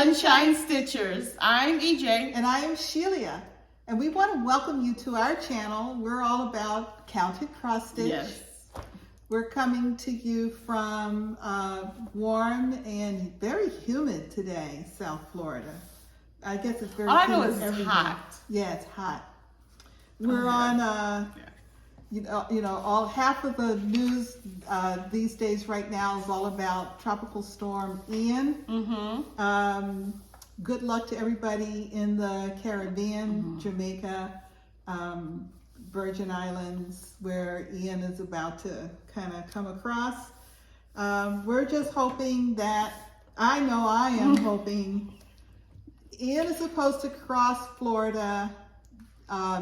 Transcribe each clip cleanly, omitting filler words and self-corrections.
Sunshine Stitchers. I'm EJ. And I am Shelia. And we want to welcome you to our channel. We're all about counted cross stitch. Yes. We're coming to you from warm and very humid today, South Florida. I guess it's very I know humid it's everywhere. hot. Yeah, it's hot. We're on, all half of the news these days right now is all about Tropical Storm Ian. Mm-hmm. Good luck to everybody in the Caribbean, Jamaica, Virgin Islands, where Ian is about to kind of come across. We're just hoping that, I am hoping, Ian is supposed to cross Florida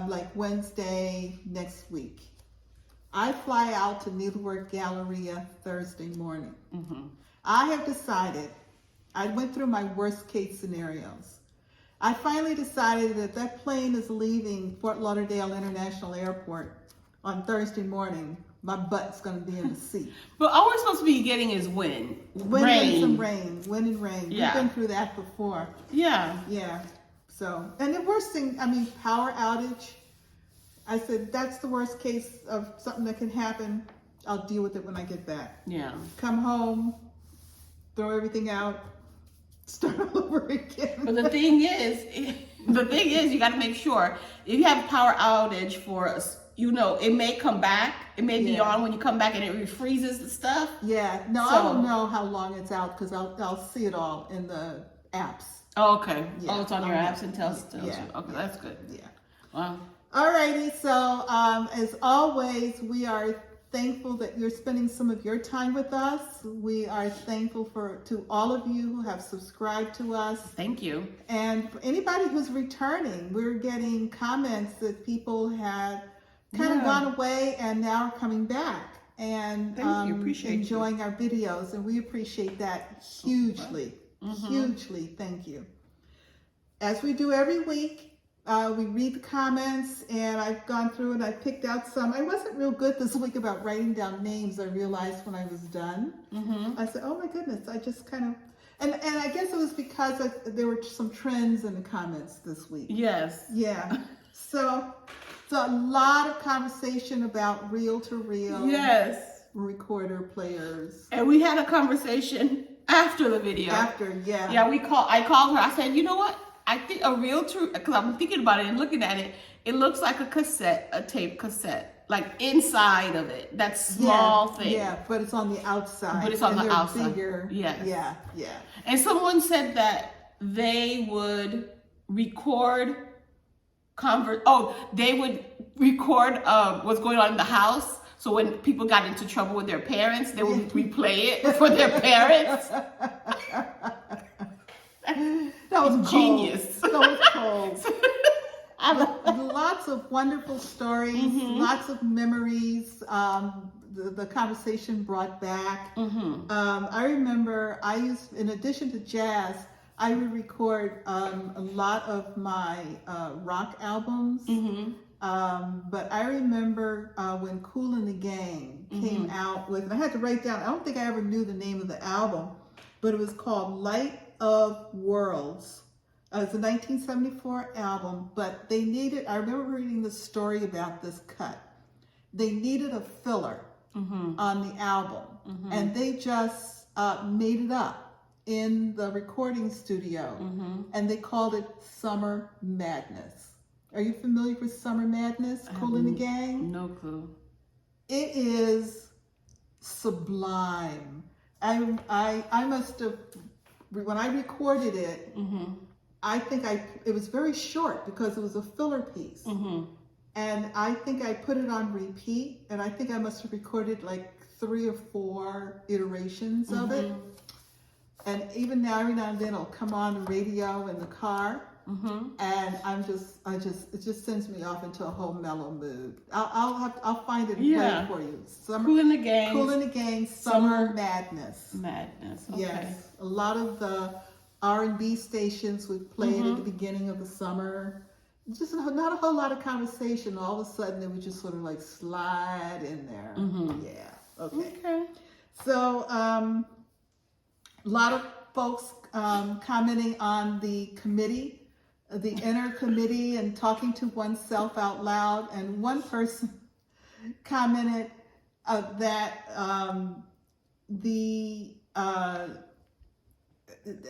like Wednesday next week. I fly out to Needleworks Galleria Thursday morning. I have decided, I went through my worst case scenarios. I finally decided that that plane is leaving Fort Lauderdale International Airport on Thursday morning. My butt's going to be in the seat. But all we're supposed to be getting is wind. Wind rain. and some rain. Wind and rain. Yeah. We've been through that before. Yeah. Yeah. So, and the worst thing, power outage. I said, that's the worst case of something that can happen. I'll deal with it when I get back. Yeah. Come home, throw everything out, start all over again. But the thing is, you got to make sure if you have a power outage for us, it may come back. It may be on when you come back and it refreezes the stuff. Yeah. No, I don't know how long it's out because I'll see it all in the apps. Oh, okay. Yeah. Oh, it's on your apps and tells you. Yeah. Okay, that's good. Yeah. Wow. Alrighty. So, as always, we are thankful that you're spending some of your time with us. We are thankful to all of you who have subscribed to us. Thank you. And for anybody who's returning, we're getting comments that people had kind of gone away and now are coming back and enjoying our videos, and we appreciate that hugely. Hugely. Thank you. As we do every week, we read the comments, and I've gone through and I picked out some. I wasn't real good this week about writing down names. I realized when I was done. I said, oh my goodness, I just kind of, and I guess it was because there were some trends in the comments this week. Yes. Yeah. So a lot of conversation about reel-to-reel. Yes. Recorder players. And we had a conversation after the video. Yeah. Yeah, I called her. I said, you know what? I think a reel-to, because I'm thinking about it and looking at it, it looks like a tape cassette, like inside of it. That small thing. Yeah, but it's on the outside. But it's on the outside. Bigger. Yes. Yeah. And someone said that they would record they would record what's going on in the house. So when people got into trouble with their parents, they would replay it for their parents. That was genius. That was cold. Lots of wonderful stories, lots of memories. The conversation brought back. I remember in addition to jazz, I would record a lot of my rock albums. But I remember when Kool and the Gang came out with, and I had to write down, I don't think I ever knew the name of the album, but it was called Light of Worlds. It's a 1974 album, but I remember reading the story about this cut. They needed a filler on the album, and they just made it up in the recording studio, and they called it Summer Madness. Are you familiar with Summer Madness, Kool and the Gang? No clue. It is sublime. I must have, when I recorded it, I think it was very short because it was a filler piece. And I think I put it on repeat, and I think I must have recorded like 3 or 4 iterations of it. And even now, every now and then, it'll come on the radio in the car, and it just sends me off into a whole mellow mood. I'll find it and play it for you. Kool and the Gang, Summer Madness. Okay. Yes, a lot of the R&B stations would play it at the beginning of the summer. Just not a whole lot of conversation. All of a sudden, it would just sort of like slide in there. Yeah. Okay. So, a lot of folks commenting on the committee, the inner committee, and talking to oneself out loud. And one person commented that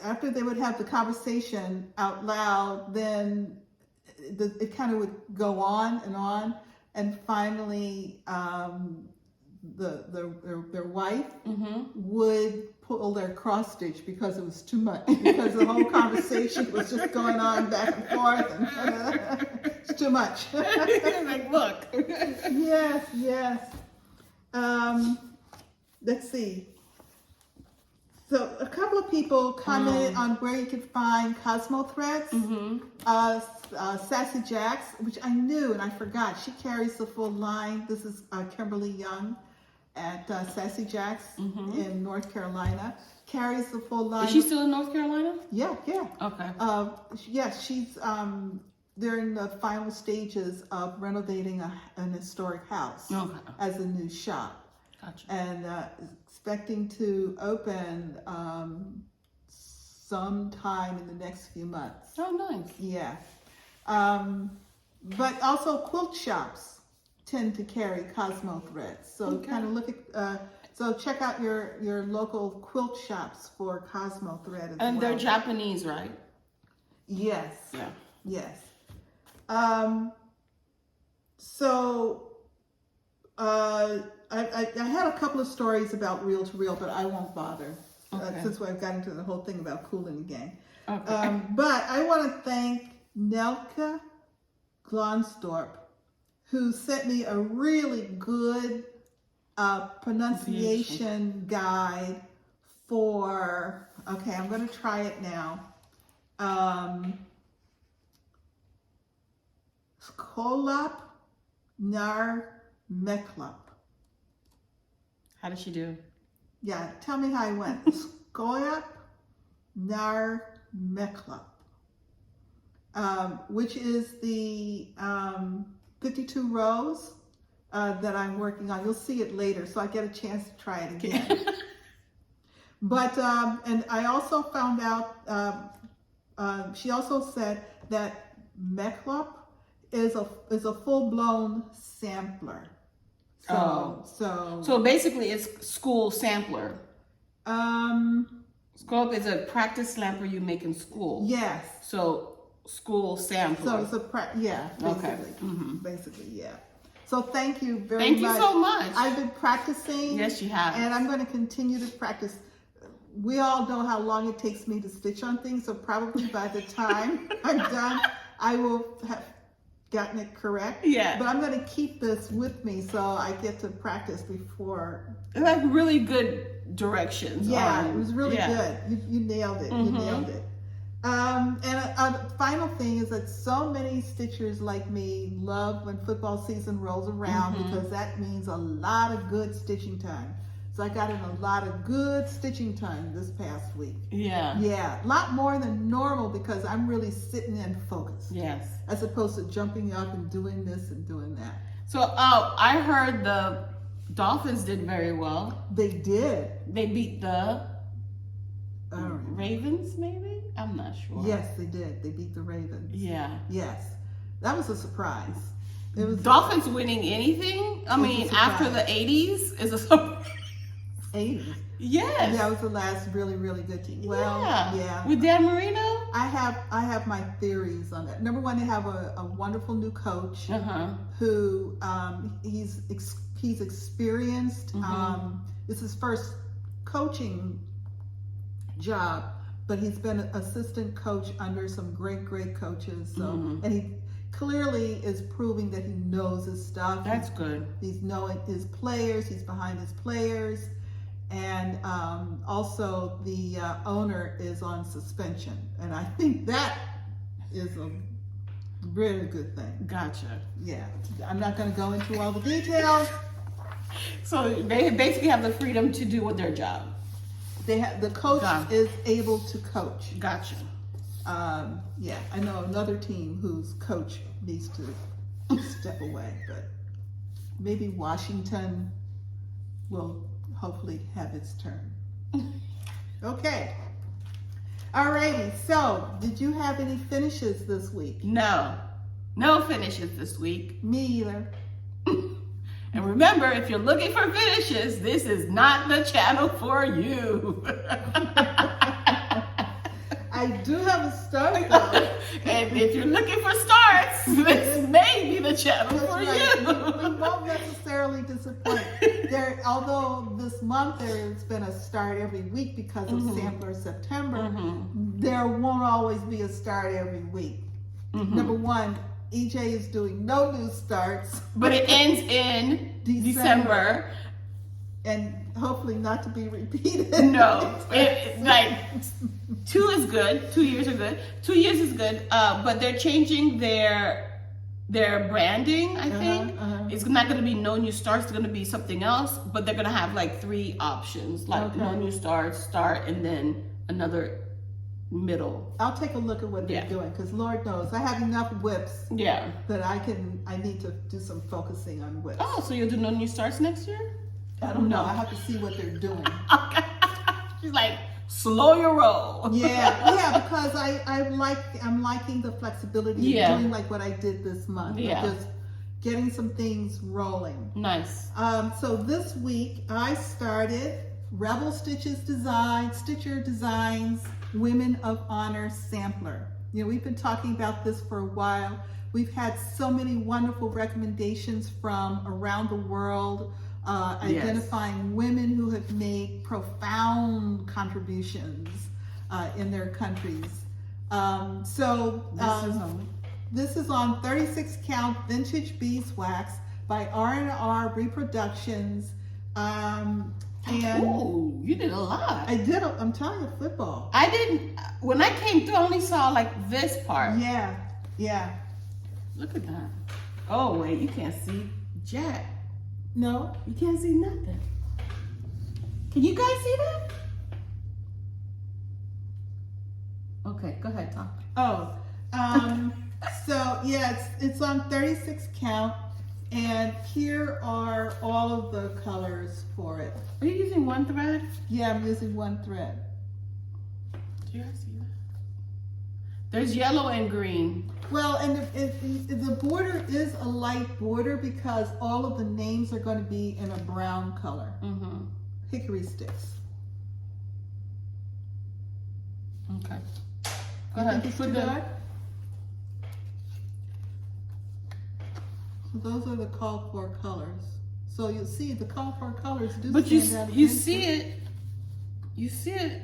after they would have the conversation out loud, then it kind of would go on, and finally their wife would pull their cross stitch because it was too much, because the whole conversation was just going on back and forth, and it's too much. Like, look. Yes. Let's see. So a couple of people commented on where you could find Cosmo Threads. Sassy Jacks, which I knew and I forgot. She carries the full line. This is Kimberly Young at Sassy Jacks in North Carolina. Carries the full line. Is she still in North Carolina? Yeah. Okay. Yes, she's they're in the final stages of renovating an historic house as a new shop. Gotcha. And expecting to open sometime in the next few months. Oh, nice. Yeah. But also quilt shops tend to carry Cosmo Threads. So kind of look at, so check out your local quilt shops for Cosmo Thread as well. And they're Japanese, right? Yes. Yeah. Yes. I had a couple of stories about reel to reel, but I won't bother since I've gotten into the whole thing about cooling again. Okay. But I want to thank Nelke Glonsdorp, who sent me a really good pronunciation guide for, okay, I'm going to try it now. Skolap Nar Meklap. How did she do? Yeah, tell me how I went. Skolap Nar Meklap, which is the 52 rows that I'm working on. You'll see it later, so I get a chance to try it again. But, and I also found out, she also said that Meklap is a full-blown sampler. So basically it's school sampler. Scope is a practice sampler you make in school. Yes. So school sampler. So it's basically, yeah. So thank you very much. Thank you so much. I've been practicing. Yes, you have. And I'm going to continue to practice. We all know how long it takes me to stitch on things, so probably by the time I'm done, I will have gotten it correct. Yeah. But I'm going to keep this with me so I get to practice before. Like really good directions. Yeah, it was really good. You nailed it. You nailed it. And a final thing is that so many stitchers like me love when football season rolls around because that means a lot of good stitching time. So I got in a lot of good stitching time this past week. Yeah. Yeah, a lot more than normal because I'm really sitting and focused. Yes. As opposed to jumping up and doing this and doing that. So I heard the Dolphins did very well. They did. They beat the Ravens, maybe? I'm not sure. Yes, they did. They beat the Ravens. Yeah. Yes. That was a surprise. It was Dolphins winning anything? I mean, after the 80s is a surprise. 80s. Yes. That was the last really, really good team. Well, yeah. With Dan Marino? I have my theories on that. Number one, they have a wonderful new coach who he's experienced. It's his first coaching job, but he's been an assistant coach under some great coaches. So and he clearly is proving that he knows his stuff. That's good. He's knowing his players. He's behind his players. And also the owner is on suspension. And I think that is a really good thing. Gotcha. Yeah. I'm not going to go into all the details. So they basically have the freedom to do with their job. They have the coach is able to coach. Gotcha. Yeah, I know another team whose coach needs to step away, but maybe Washington will hopefully have its turn. Okay. Alrighty, so did you have any finishes this week? No finishes this week. Me either. And remember, if you're looking for finishes, this is not the channel for you. I do have a start though. And if you're looking for starts, this may be the channel for you. We won't necessarily disappoint. Although this month there's been a start every week because of Sampler September, there won't always be a start every week. Number one, EJ is doing no new starts. But it ends in December. And hopefully not to be repeated. No, like 2 is good. 2 years are good. 2 years is good. But they're changing their branding. I think it's not going to be no new starts. It's going to be something else. But they're going to have like 3 options, like no new starts, start, and then another middle. I'll take a look at what they're doing because Lord knows I have enough whips. Yeah. That I need to do some focusing on whips. Oh, so you'll do no new starts next year? I don't know. I have to see what they're doing. Okay. She's like, slow your roll. Yeah, because I'm liking the flexibility of doing like what I did this month. Yeah. Just getting some things rolling. Nice. So this week I started Rebel Stitcher Designs Women of Honor Sampler. You know, we've been talking about this for a while. We've had so many wonderful recommendations from around the world, identifying women who have made profound contributions in their countries. This is on 36 count vintage beeswax by R&R Reproductions. Oh, you did a lot. I did. I'm telling you, football. I didn't. When I came through, I only saw like this part. Yeah. Look at that. Oh wait, you can't see jack. No, you can't see nothing. Can you guys see that? Okay, go ahead, talk. So yeah, it's on 36 count, and here are all of the colors for it. Are you using one thread? Yeah, I'm using one thread. Do you guys see that? There's yellow and green. Well, and the border is a light border because all of the names are going to be in a brown color. Hickory sticks. Okay. Go ahead. Think it's too dark? So those are the called for colors. So you'll see the called for colors do stand out. You see it. You see it.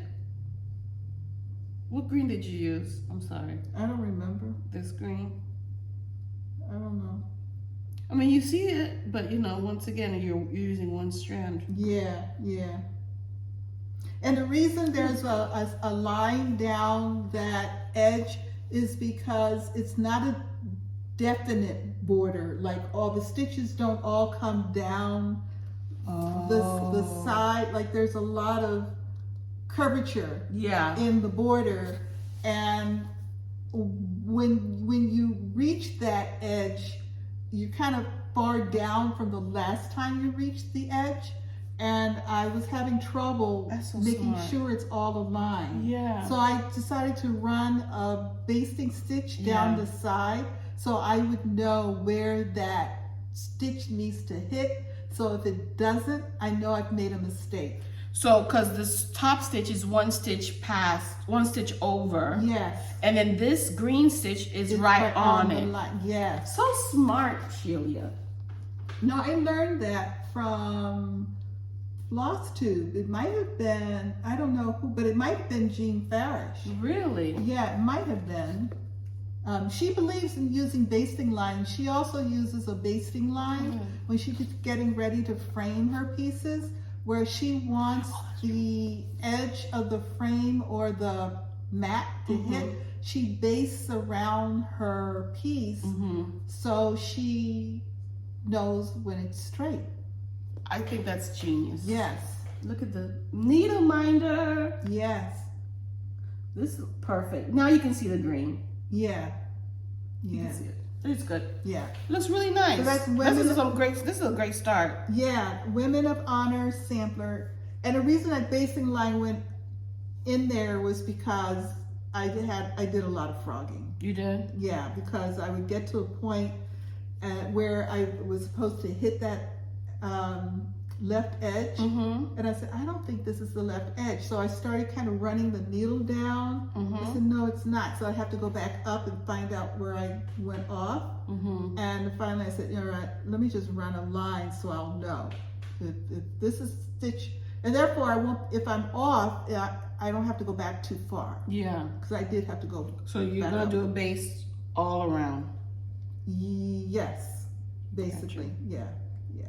What green did you use? I'm sorry. I don't remember. This green. I don't know. I mean, you see it, but you know, once again, you're using one strand. Yeah. And the reason there's a line down that edge is because it's not a definite border. Like all the stitches don't all come down the side. Like there's a lot of curvature in the border, and when you reach that edge, you're kind of far down from the last time you reached the edge, and I was having trouble making sure it's all aligned. So I decided to run a basting stitch down the side so I would know where that stitch needs to hit, so if it doesn't, I know I've made a mistake. So, because this top stitch is one stitch past, one stitch over. Yes. And then this green stitch is right on it. Yes. So smart, Shelia. No, I learned that from Flosstube. It might have been, I don't know who, but it might have been Jean Farish. Really? Yeah, it might have been. She believes in using basting lines. She also uses a basting line when she's getting ready to frame her pieces, where she wants the edge of the frame or the mat to hit. She bastes around her piece so she knows when it's straight. I think that's genius. Yes. Look at the needle minder. Yes. This is perfect. Now you can see the green. Yeah. You can see it. It's good. Yeah. Looks really nice. So that's this is a great start. Yeah, Women of Honor Sampler. And the reason that basting line went in there was because I did a lot of frogging. You did? Yeah, because I would get to a point where I was supposed to hit that left edge, and I said, I don't think this is the left edge. So I started kind of running the needle down. I said, no, it's not. So I have to go back up and find out where I went off. And finally I said, all right, let me just run a line so I'll know if this is stitch. And therefore I won't, if I'm off, I don't have to go back too far. Yeah. Because I did have to go. So you're going to do a base all around? Yes, basically, Gotcha. yeah.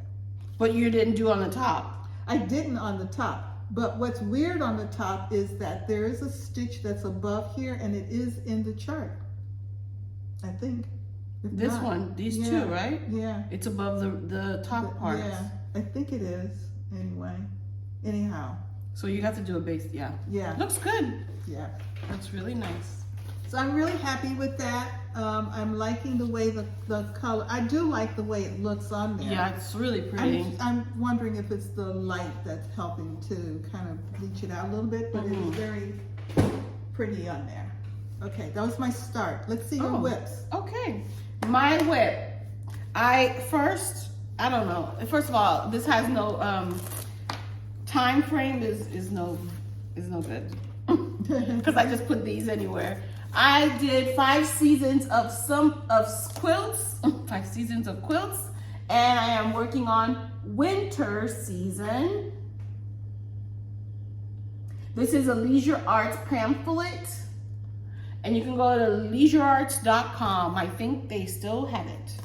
But you didn't do on the top? I didn't on the top. But what's weird on the top is that there is a stitch that's above here, and it is in the chart, I think. If This not, one, these two, right? Yeah. It's above the top parts. Yeah, I think it is, anyway. Anyhow. So you got to do a base, yeah. Yeah. Looks good. Yeah. Looks really nice. So I'm really happy with that. I'm liking the way the color, I do like the way it looks on there. Yeah, it's really pretty. I'm wondering if it's the light that's helping to kind of bleach it out a little bit, but it's very pretty on there. Okay, that was my start. Let's see your whips. Okay, my whip. First of all, this has no time frame. Is no good because I just put these anywhere. I did 5 seasons of quilts, 5 seasons of quilts, and I am working on winter season. This is a Leisure Arts pamphlet, and you can go to leisurearts.com. I think they still have it,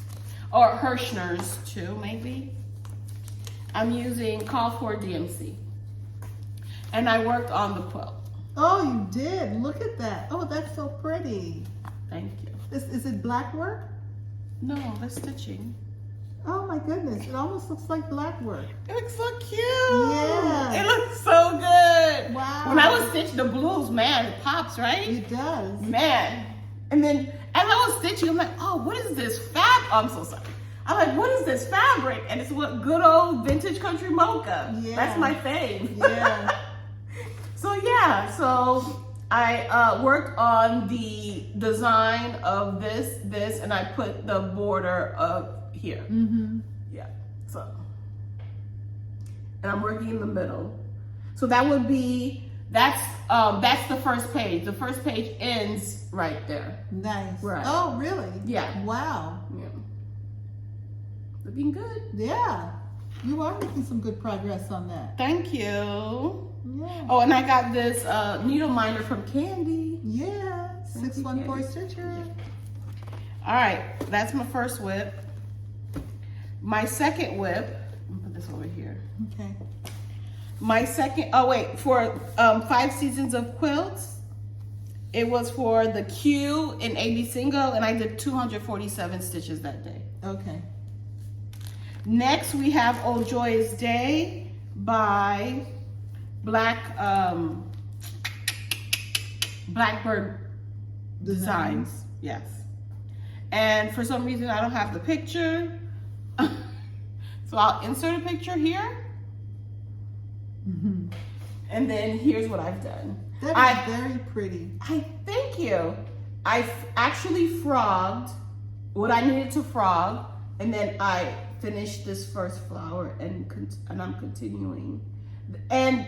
or Hirschner's too, maybe. I'm using Call for DMC, and I worked on the quilt. Oh, you did. Look at that. Oh, that's so pretty. Thank you. Is it black work? No, that's stitching. Oh my goodness, it almost looks like black work. It looks so cute. Yeah. It looks so good. Wow. When I was stitching the blues, man, it pops, right? It does. Man. And then as I was stitching, I'm like, oh, what is this fabric? Oh, I'm so sorry. I'm like, what is this fabric? And it's what good old vintage country mocha. Yeah. That's my fave. Yeah. So I worked on the design of this, and I put the border up here. Yeah, so. And I'm working in the middle. So that's the first page. The first page ends right there. Nice. Right. Oh, really? Yeah. Wow. Yeah. Looking good. Yeah. You are making some good progress on that. Thank you. Yeah. Oh, and I got this needle minder from Candy. Yeah. 614 Stitcher. All right, that's my first whip. My second whip, I'm gonna put this over here. Okay. My second, for 5 seasons of quilts, it was for the Q in AB single, and I did 247 stitches that day. Okay. Next, we have Oh Joyous Day by Blackbird Designs. Yes. And for some reason, I don't have the picture. So I'll insert a picture here. And then here's what I've done. That is very pretty. Thank you. I actually frogged what I needed to frog, and then I finished this first flower, and I'm continuing. And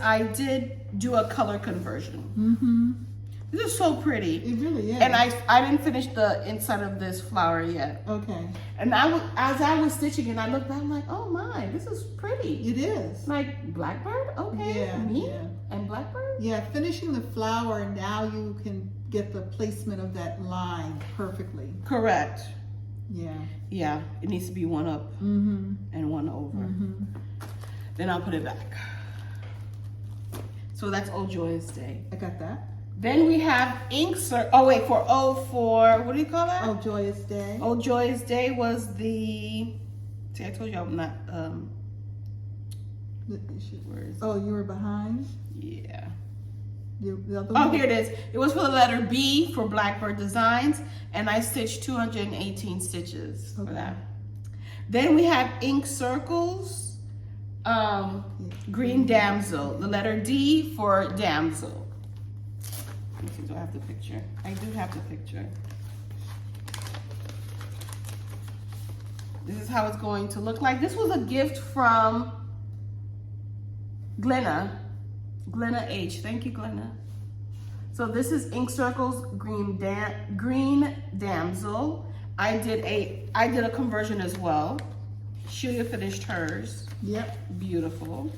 I did do a color conversion. This is so pretty. It really is. And I didn't finish the inside of this flower yet. Okay. And as I was stitching and I looked back, I'm like, oh my, this is pretty. It is. Like Blackbird? Okay. Yeah. Me? Yeah. And Blackbird? Yeah, finishing the flower, now you can get the placement of that line perfectly. Correct. Yeah. Yeah, it needs to be one up and one over. Then I'll put it back. So that's Oh Joyous Day. I got that. Then we have Inkster. What do you call that? Oh Joyous Day. Oh Joyous Day was the. See, I told you I'm not. Where is it? Oh, you were behind? Yeah. The other Oh, one? here it is. It was for the letter B for Blackbird Designs, and I stitched 218 stitches for that. Then we have Ink Circles. green damsel. The letter D for damsel. Let me see, do I have the picture? I do have the picture. This is how it's going to look like. This was a gift from Glenna H. Thank you, Glenna. So this is Ink Circles green damsel. I did a conversion as well. Shelia finished hers. Yep. Beautiful.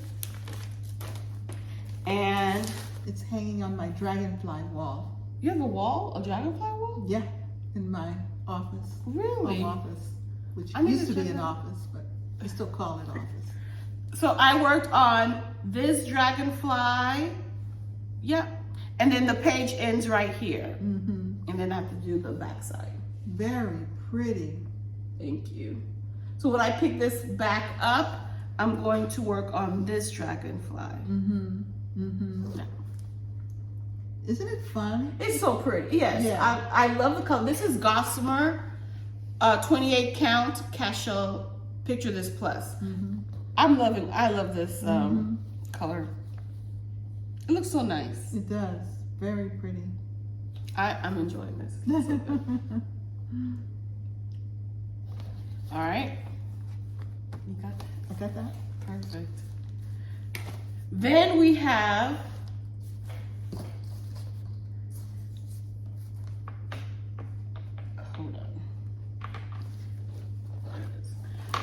And it's hanging on my dragonfly wall. You have a wall, a dragonfly wall? Yeah, in my office. Really? Home office, which I need used to to be check an that. office, but we still call it office. So I worked on this dragonfly. Yep. And then the page ends right here. And then I have to do the back side. Very pretty. Thank you. So when I pick this back up, I'm going to work on this dragonfly. Yeah. Isn't it fun? It's so pretty. Yes. Yeah. I love the color. This is Gossamer 28 count casual. Picture this plus. I love this color. It looks so nice. It does. Very pretty. I'm enjoying this. It's so good. All right. You got that? I got that. Perfect. Then we have hold on.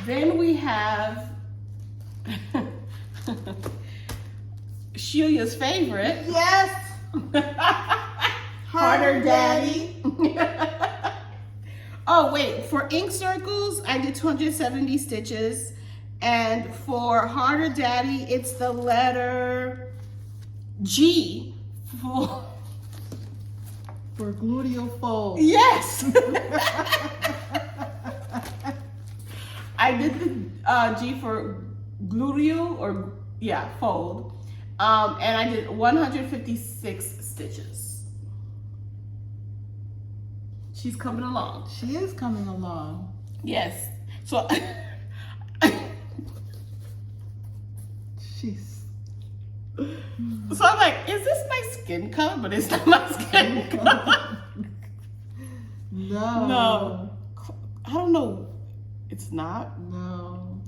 Then we have Shelia's favorite. Yes. Harder Daddy. Oh wait, for ink circles, I did 270 stitches. And for Harder Daddy, it's the letter G for gluteal fold. Yes. I did the G for gluteal or fold. And I did 156 stitches. She's coming along. She is coming along. Yes. So She's. So I'm like, is this my skin color? But it's not my skin color. No. I don't know. It's not? No.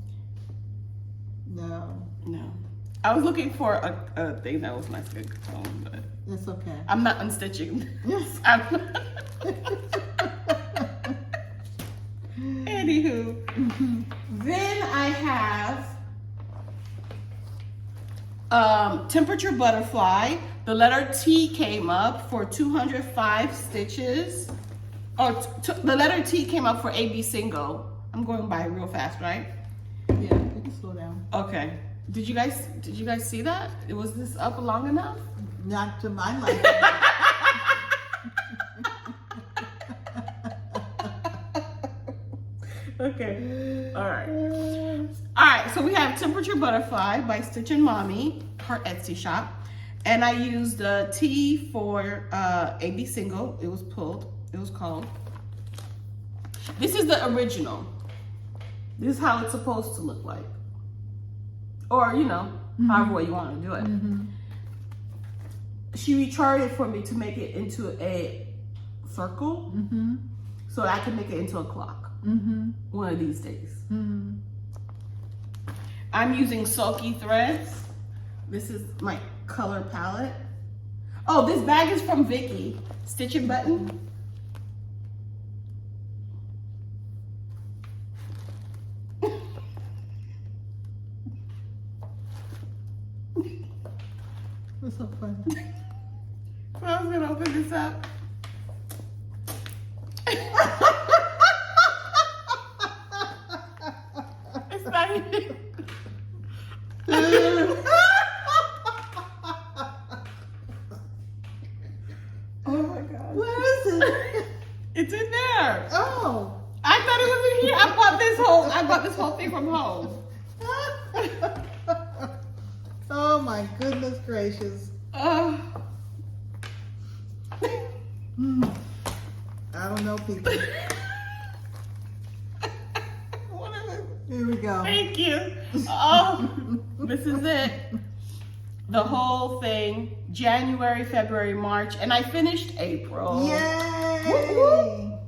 I was looking for a thing that was my skin tone, but That's okay. I'm not unstitching. Yes. Anywho. Then I have Temperature Butterfly. The letter T came up for 205 stitches. The letter T came up for AB single. I'm going by real fast, right? Yeah, you can slow down. Okay. Did you guys see that? Was this up long enough? Not to my liking. Okay. All right. So we have Temperature Butterfly by Stitch and Mommy, her Etsy shop, and I used the T for AB single. It was pulled. It was called. This is the original. This is how it's supposed to look like, or however way you want to do it. She recharted for me to make it into a circle, so I can make it into a clock. One of these days. I'm using Sulky Threads. This is my color palette. Oh, this bag is from Vicky. Stitch and Button. What's so funny? I was gonna open this up. It's not even. Oh my god. Where is it? It's in there. Oh. I thought it was in here. I bought this whole thing from home. Oh my goodness gracious. I don't know, people. What is it? Here we go. Thank you. Oh, this is it. The whole thing, January, February, March, and I finished April. Yay! Woo-hoo.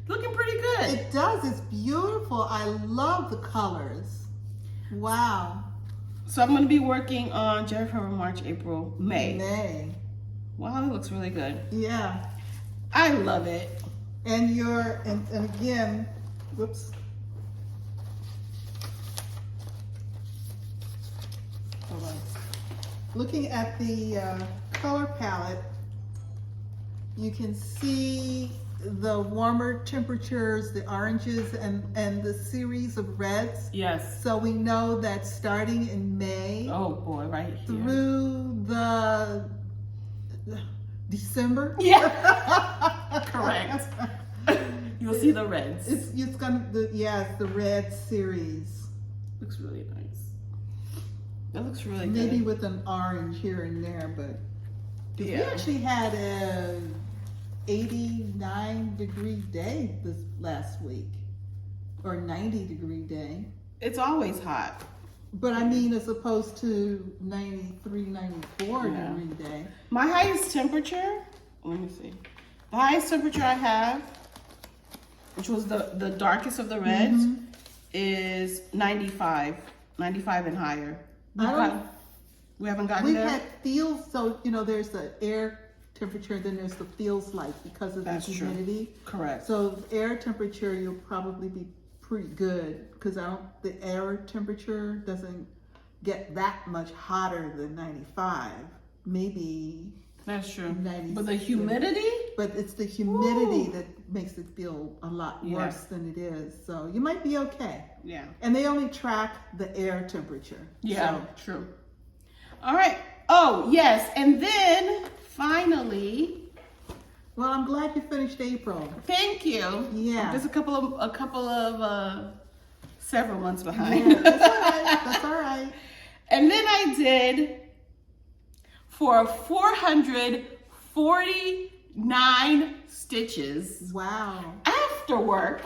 Looking pretty good. It does. It's beautiful. I love the colors. Wow. So I'm going to be working on January, February, March, April, May. May. Wow, it looks really good. Yeah. I love it. And and again, whoops. Hold on. Looking at the color palette, you can see the warmer temperatures, the oranges, and the series of reds. Yes. So we know that starting in May Oh boy, right here. through the December. Yeah. Correct. You'll see the reds. It's gonna it's the red series. Looks really nice. That looks really Maybe good. with an orange here and there, but we Yeah. actually had a 89-degree day this last week, or 90-degree day. It's always hot. But I mean, as opposed to 93, 94 Yeah. degree day. My highest temperature, let me see. The highest temperature I have, which was the darkest of the reds, is 95 and higher. We haven't gotten We've there. had feels, so there's the air temperature, then there's the feels like because of That's the true. humidity. Correct. So air temperature, you'll probably be pretty good because the air temperature doesn't get that much hotter than 95. Maybe That's true. 96. But the humidity? But it's the humidity Ooh. that makes it feel a lot Yeah. worse than it is. So you might be okay. Yeah. And they only track the air temperature. Yeah, So, true. All right. Oh, yes. And then finally, well, I'm glad you finished April. thank you. Yeah. I'm just a couple of several months behind. Yeah, that's all right. That's all right. And then I did for 449 stitches Wow. after work.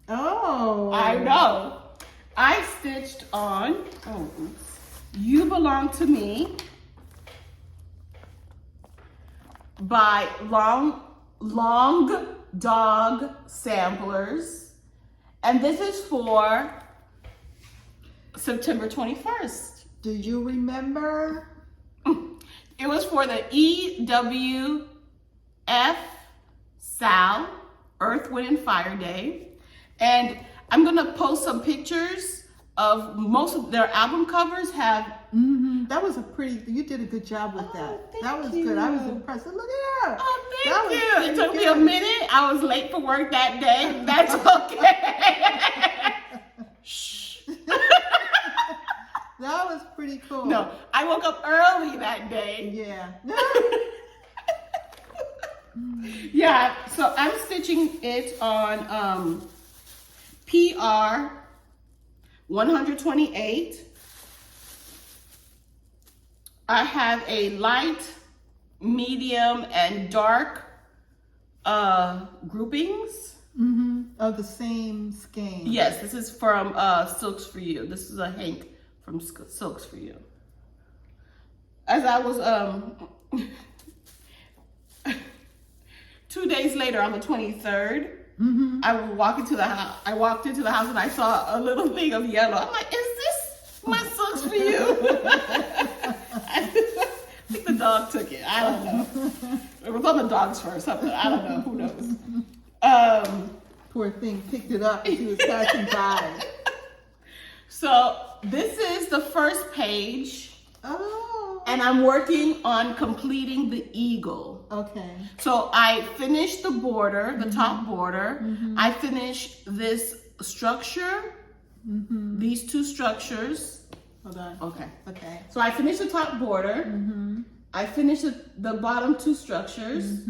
Oh. I know. I stitched on, You Belong to Me by Long Dog Samplers. And this is for September 21st. Do you remember? It was for the EWF Song, Earth, Wind, and Fire Day. And I'm gonna post some pictures of most of their album covers have. That was you did a good job with that. thank That was good. I was you. impressed. Look at her. Oh, That thank was you. It pretty took me a good. minute. I was late for work that day. That's okay. Shh. That was pretty cool. No, I woke up early that day. Yeah. Yeah, so I'm stitching it on PR 128. I have a light, medium, and dark groupings. Of the same skein. Yes, this is from Silks for You. This is a Hank from Silks for You. As I was 2 days later, on the 23rd, I walked into the house. I walked into the house and I saw a little thing of yellow. I'm like, "Is this my Silks for You?" I think the dog took it. I don't know. It was on the dog's fur or something. I don't know. Who knows? Poor thing picked it up and she was passing by. So this is the first page. Oh. And I'm working on completing the eagle. Okay. So I finished the border, the top border. I finished this structure, these two structures. Hold on. Okay. Okay. So I finished the top border. I finished the bottom two structures.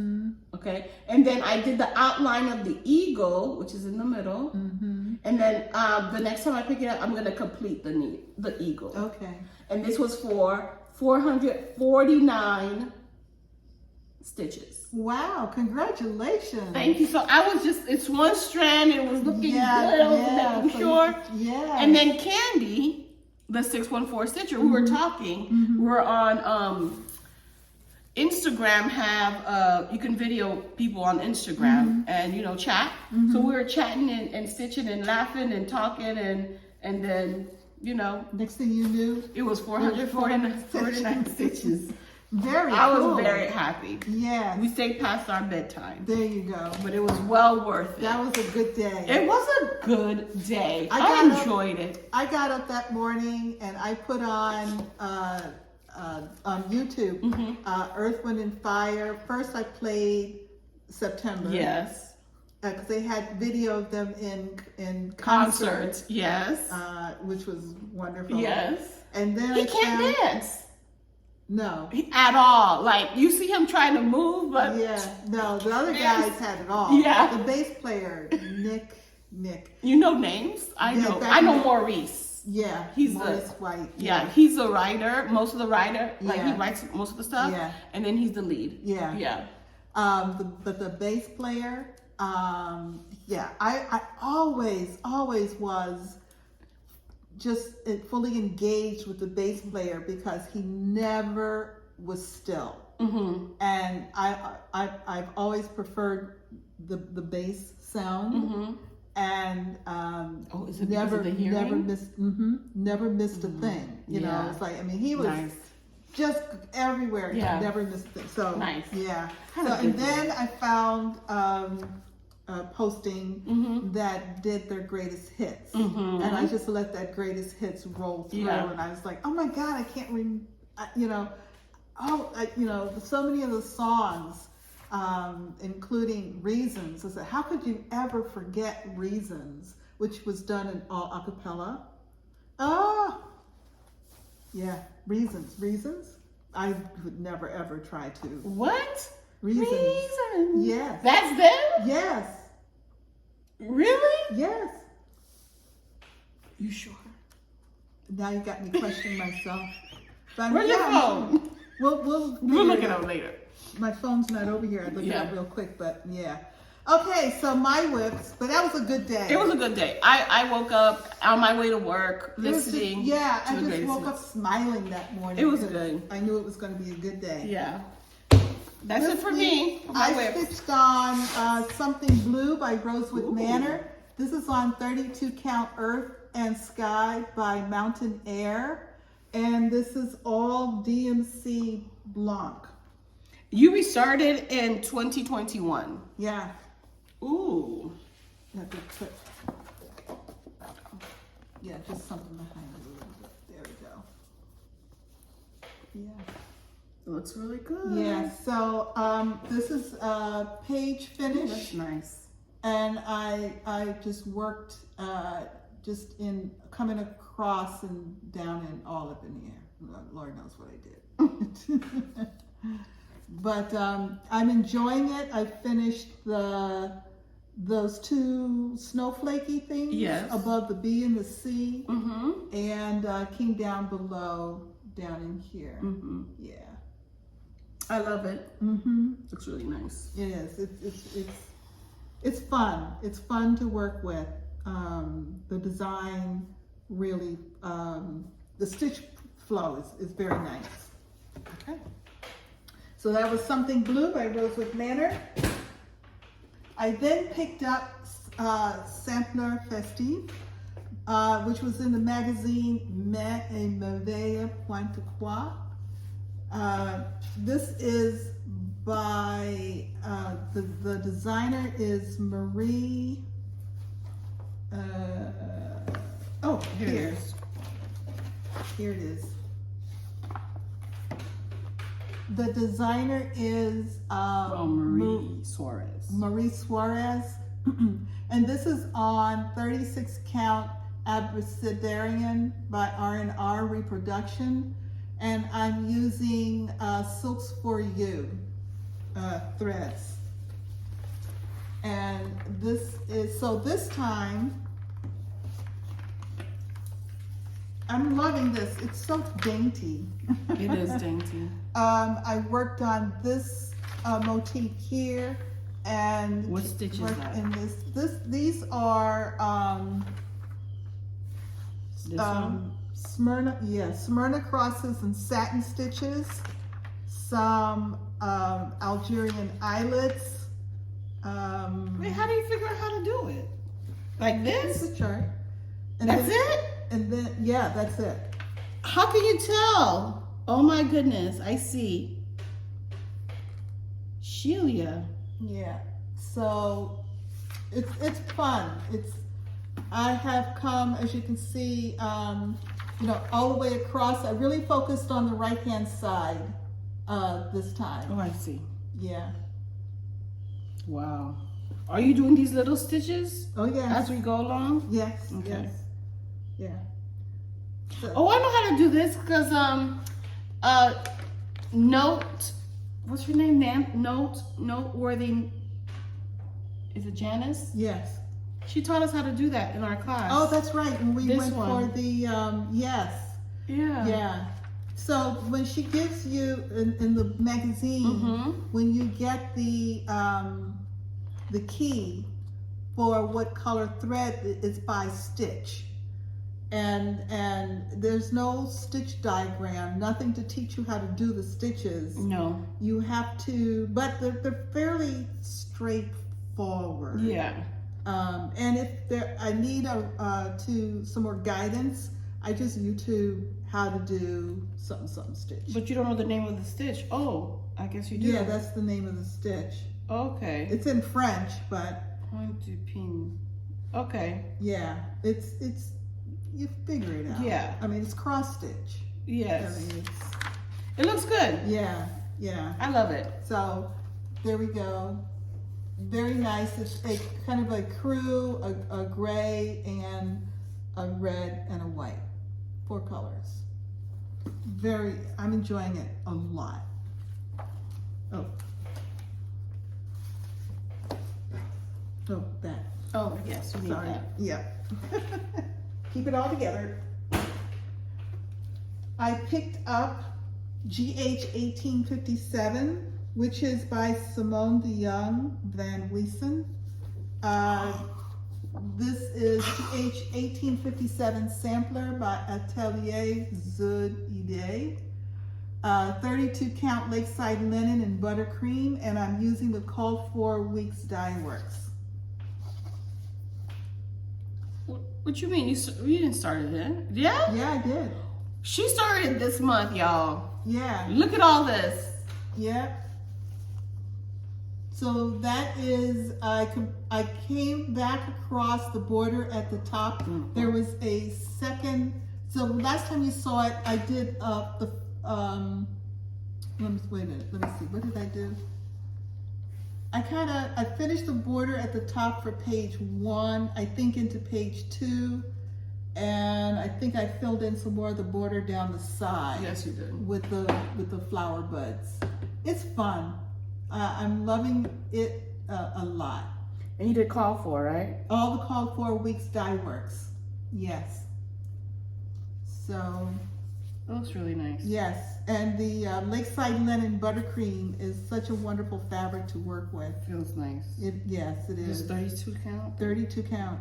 Okay. And then I did the outline of the eagle, which is in the middle. And then the next time I pick it up, I'm going to complete the eagle. Okay. And this was for 449 stitches. Wow, congratulations. Thank you. So I was just, it's one strand, it was looking good, I was making sure. Yeah. And then Candy, the 614 stitcher, we were talking, we're on Instagram, have, you can video people on Instagram and, you know, chat. So we were chatting and stitching and laughing and talking and then, you know. Next thing you knew, it was 449 stitches. Very I cool. was very happy. Yeah. We stayed past our bedtime. There you go. But it was well worth it. That was a good day. It was a good day. I enjoyed it. I got up that morning and I put on YouTube, Earth, Wind, and Fire. First I played September. Yes. Because they had video of them in Concerts. Yes. Which was wonderful. Yes. And then he can't dance. No. At all. Like, you see him trying to move, but... Yeah. No, the other guys had it all. Yeah. The bass player, Nick. You know names? I know Maurice. Yeah. He's Maurice White. Yeah, he's the writer, most of the writer. Like, he writes most of the stuff. Yeah. And then he's the lead. Yeah. Yeah. But the bass player, yeah, I always was just fully engaged with the bass player because he never was still. And I've always preferred the bass sound. And is it never because of the hearing? never missed a thing. You know, it's like, I mean, he was just everywhere. Yeah. Never missed a thing. So nice. Yeah. So and then I found a posting that did their greatest hits, and I just let that greatest hits roll through, and I was like, oh my God, I can't so many of the songs, including Reasons. I said, how could you ever forget Reasons, which was done in all a cappella? Oh, yeah, Reasons. I would never ever try to. What? Reasons. Yes. That's them? Yes. Really? Yes. You sure? Now you got me questioning myself. But where's your phone? We'll look it up later. My phone's not over here. I'd look it up real quick, but yeah. Okay, so my whips, but that was a good day. It was a good day. I woke up on my way to work, listening. I just woke up smiling that morning. It was good. I knew it was going to be a good day. Yeah. That's it for me. I stitched on Something Blue by Rosewood Manor. This is on 32 count Earth and Sky by Mountain Air. And this is all DMC Blanc. You restarted in 2021. Yeah. Ooh. Yeah, just something behind it a little bit. There we go. Yeah. It looks really good. Yeah, so this is page finish. Ooh, that's nice. And I just worked just in coming across and down and all up in the air. Lord knows what I did. But I'm enjoying it. I finished those two snowflakey things above the B and the C, and came down below, down in here. Yeah, I love it. Looks really nice. It is. It's fun. It's fun to work with. The design really, the stitch flow is very nice. Okay. So that was Something Blue by Rosewood Manor. I then picked up Sampler Festif, which was in the magazine Mervailles Pointe-Croix. This is by, the designer is Marie, here it is. The designer is Marie Suarez. Marie Suarez. And this is on 36 count Abecedarian by R&R Reproduction. And I'm using Silks for You threads. And this is, so this time, I'm loving this. It's so dainty. It is dainty. I worked on this motif here, and what stitch is that? in these are This one? Smyrna crosses and satin stitches, some Algerian eyelets. Wait, how do you figure out how to do it? Like This this? is a chart. And That's then, it? And then, yeah, that's it. How can you tell? Oh my goodness, I see. Shelia. Yeah. So it's fun. I have come, as you can see, all the way across. I really focused on the right-hand side this time. Oh, I see. Yeah. Wow. Are you doing these little stitches Oh, yes. as we go along? Yes. Okay. Yes. Yeah. So, Oh, I know how to do this because what's your name? Noteworthy. Is it Janice? yes. She taught us how to do that in our class. Oh, that's right. And we This went one. for the yes. Yeah. Yeah. So when she gives you in the magazine, when you get the key for what color thread is by stitch, and there's no stitch diagram, nothing to teach you how to do the stitches. No. You have to, but they're fairly straightforward. Yeah. And if I need some more guidance, I just YouTube how to do something stitch. But you don't know the name of the stitch. Oh, I guess you do. Yeah, that's the name of the stitch. Okay. It's in French, but Point du pin. Okay. yeah, it's you figure it out. Yeah. I mean, it's cross stitch. Yes. I mean, It looks good. yeah. I love it. So there we go. Very nice. It's a kind of a crew, a gray and a red and a white. 4 colors. I'm enjoying it a lot. Oh, that. Oh, yes, you need Sorry. that. Yeah. Keep it all together. I picked up GH 1857, which is by Simone de Jong van Weesen. This is GH 1857 sampler by Atelier GH. 32 count lakeside linen and buttercream, and I'm using the called for weeks dye works. What you mean? You didn't start it, huh? Yeah? Yeah, I did. She started it this month, y'all. Yeah. Look at all this. Yeah. So that is, I came back across the border at the top. There was a second, so last time you saw it, I did wait a minute, let me see, what did I do? I finished the border at the top for page 1, I think into page 2, and I think I filled in some more of the border down the side. Yes, you did. With the flower buds. It's fun. I'm loving it a lot. And you did call for, right? All the called for weeks dye works. Yes. So, That looks really nice. yes. And the Lakeside Linen Buttercream is such a wonderful fabric to work with. Feels nice. Yes, it is. Just 32 count? 32 count.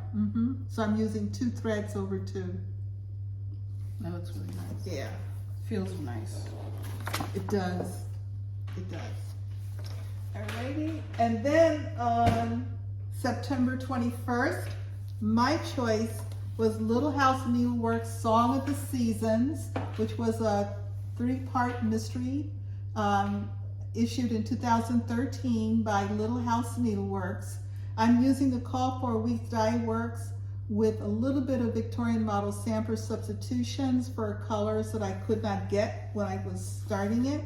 So I'm using 2 threads over 2. That looks really nice. Yeah. Feels nice. It does. It does. Alrighty. And then on September 21st, my choice was Little House Needleworks Song of the Seasons, which was a 3-part mystery issued in 2013 by Little House Needleworks. I'm using the Call for Weeks Dye Works with a little bit of Victorian model sampler substitutions for colors that I could not get when I was starting it,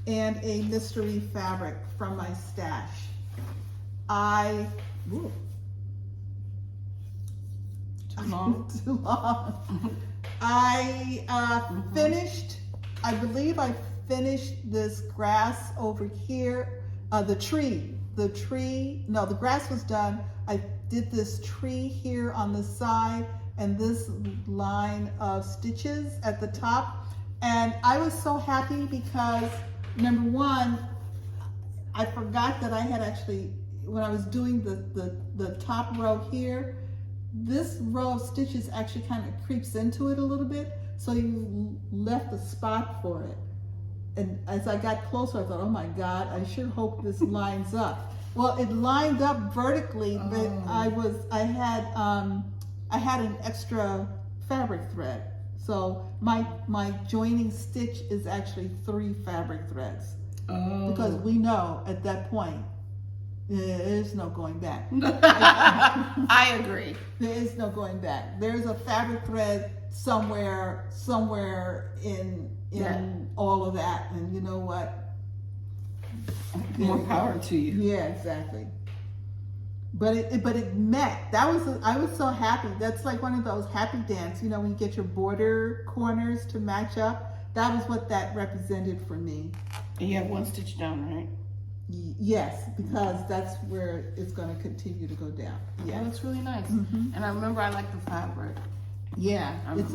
and a mystery fabric from my stash. Too long? Too long. I finished, I believe I finished this grass over here, the grass was done. I did this tree here on the side and this line of stitches at the top. And I was so happy because, number one, I forgot that I had actually, when I was doing the top row here, this row of stitches actually kind of creeps into it a little bit, so you left a spot for it. And as I got closer, I thought, oh my God, I sure hope this lines up. Well, it lined up vertically, but I had an extra fabric thread. So my joining stitch is actually 3 fabric threads. Oh. Because we know at that point, there is no going back. I agree. There is no going back. There's a fabric thread somewhere in all of that, and you know what? More power to you. Yeah, exactly. But it met. I was so happy. That's like one of those happy dance, you know, when you get your border corners to match up. That was what that represented for me. And you have 1 stitch down, right? Yes, because that's where it's going to continue to go down. Yeah, that looks really nice. And I remember I like the fabric. Yeah, it's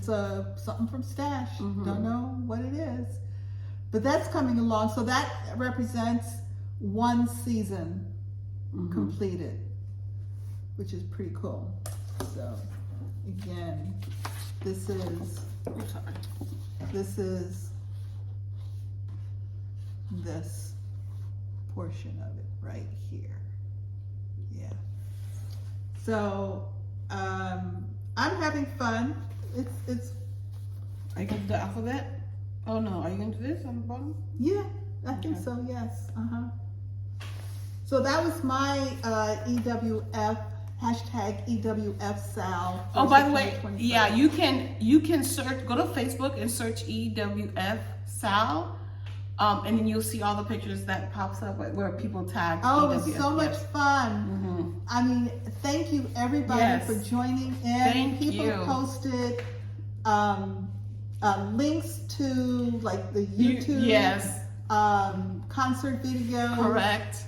a something from Stash. Don't know what it is, but that's coming along. So that represents 1 season completed, which is pretty cool. So again, this is this portion of it right here. Yeah. So I'm having fun. It's. Are you gonna do the alphabet? Oh no, are you gonna do this on the bottom? Yeah, I think so. Yes. So that was my EWF hashtag EWF Sal. Oh, by the way, yeah, you can search. Go to Facebook and search EWF Sal. And then you'll see all the pictures that pops up where people tag. Oh, EWF. it was so much fun. I mean, thank you everybody for joining in. Thank people you. Posted links to like the YouTube concert video. Correct.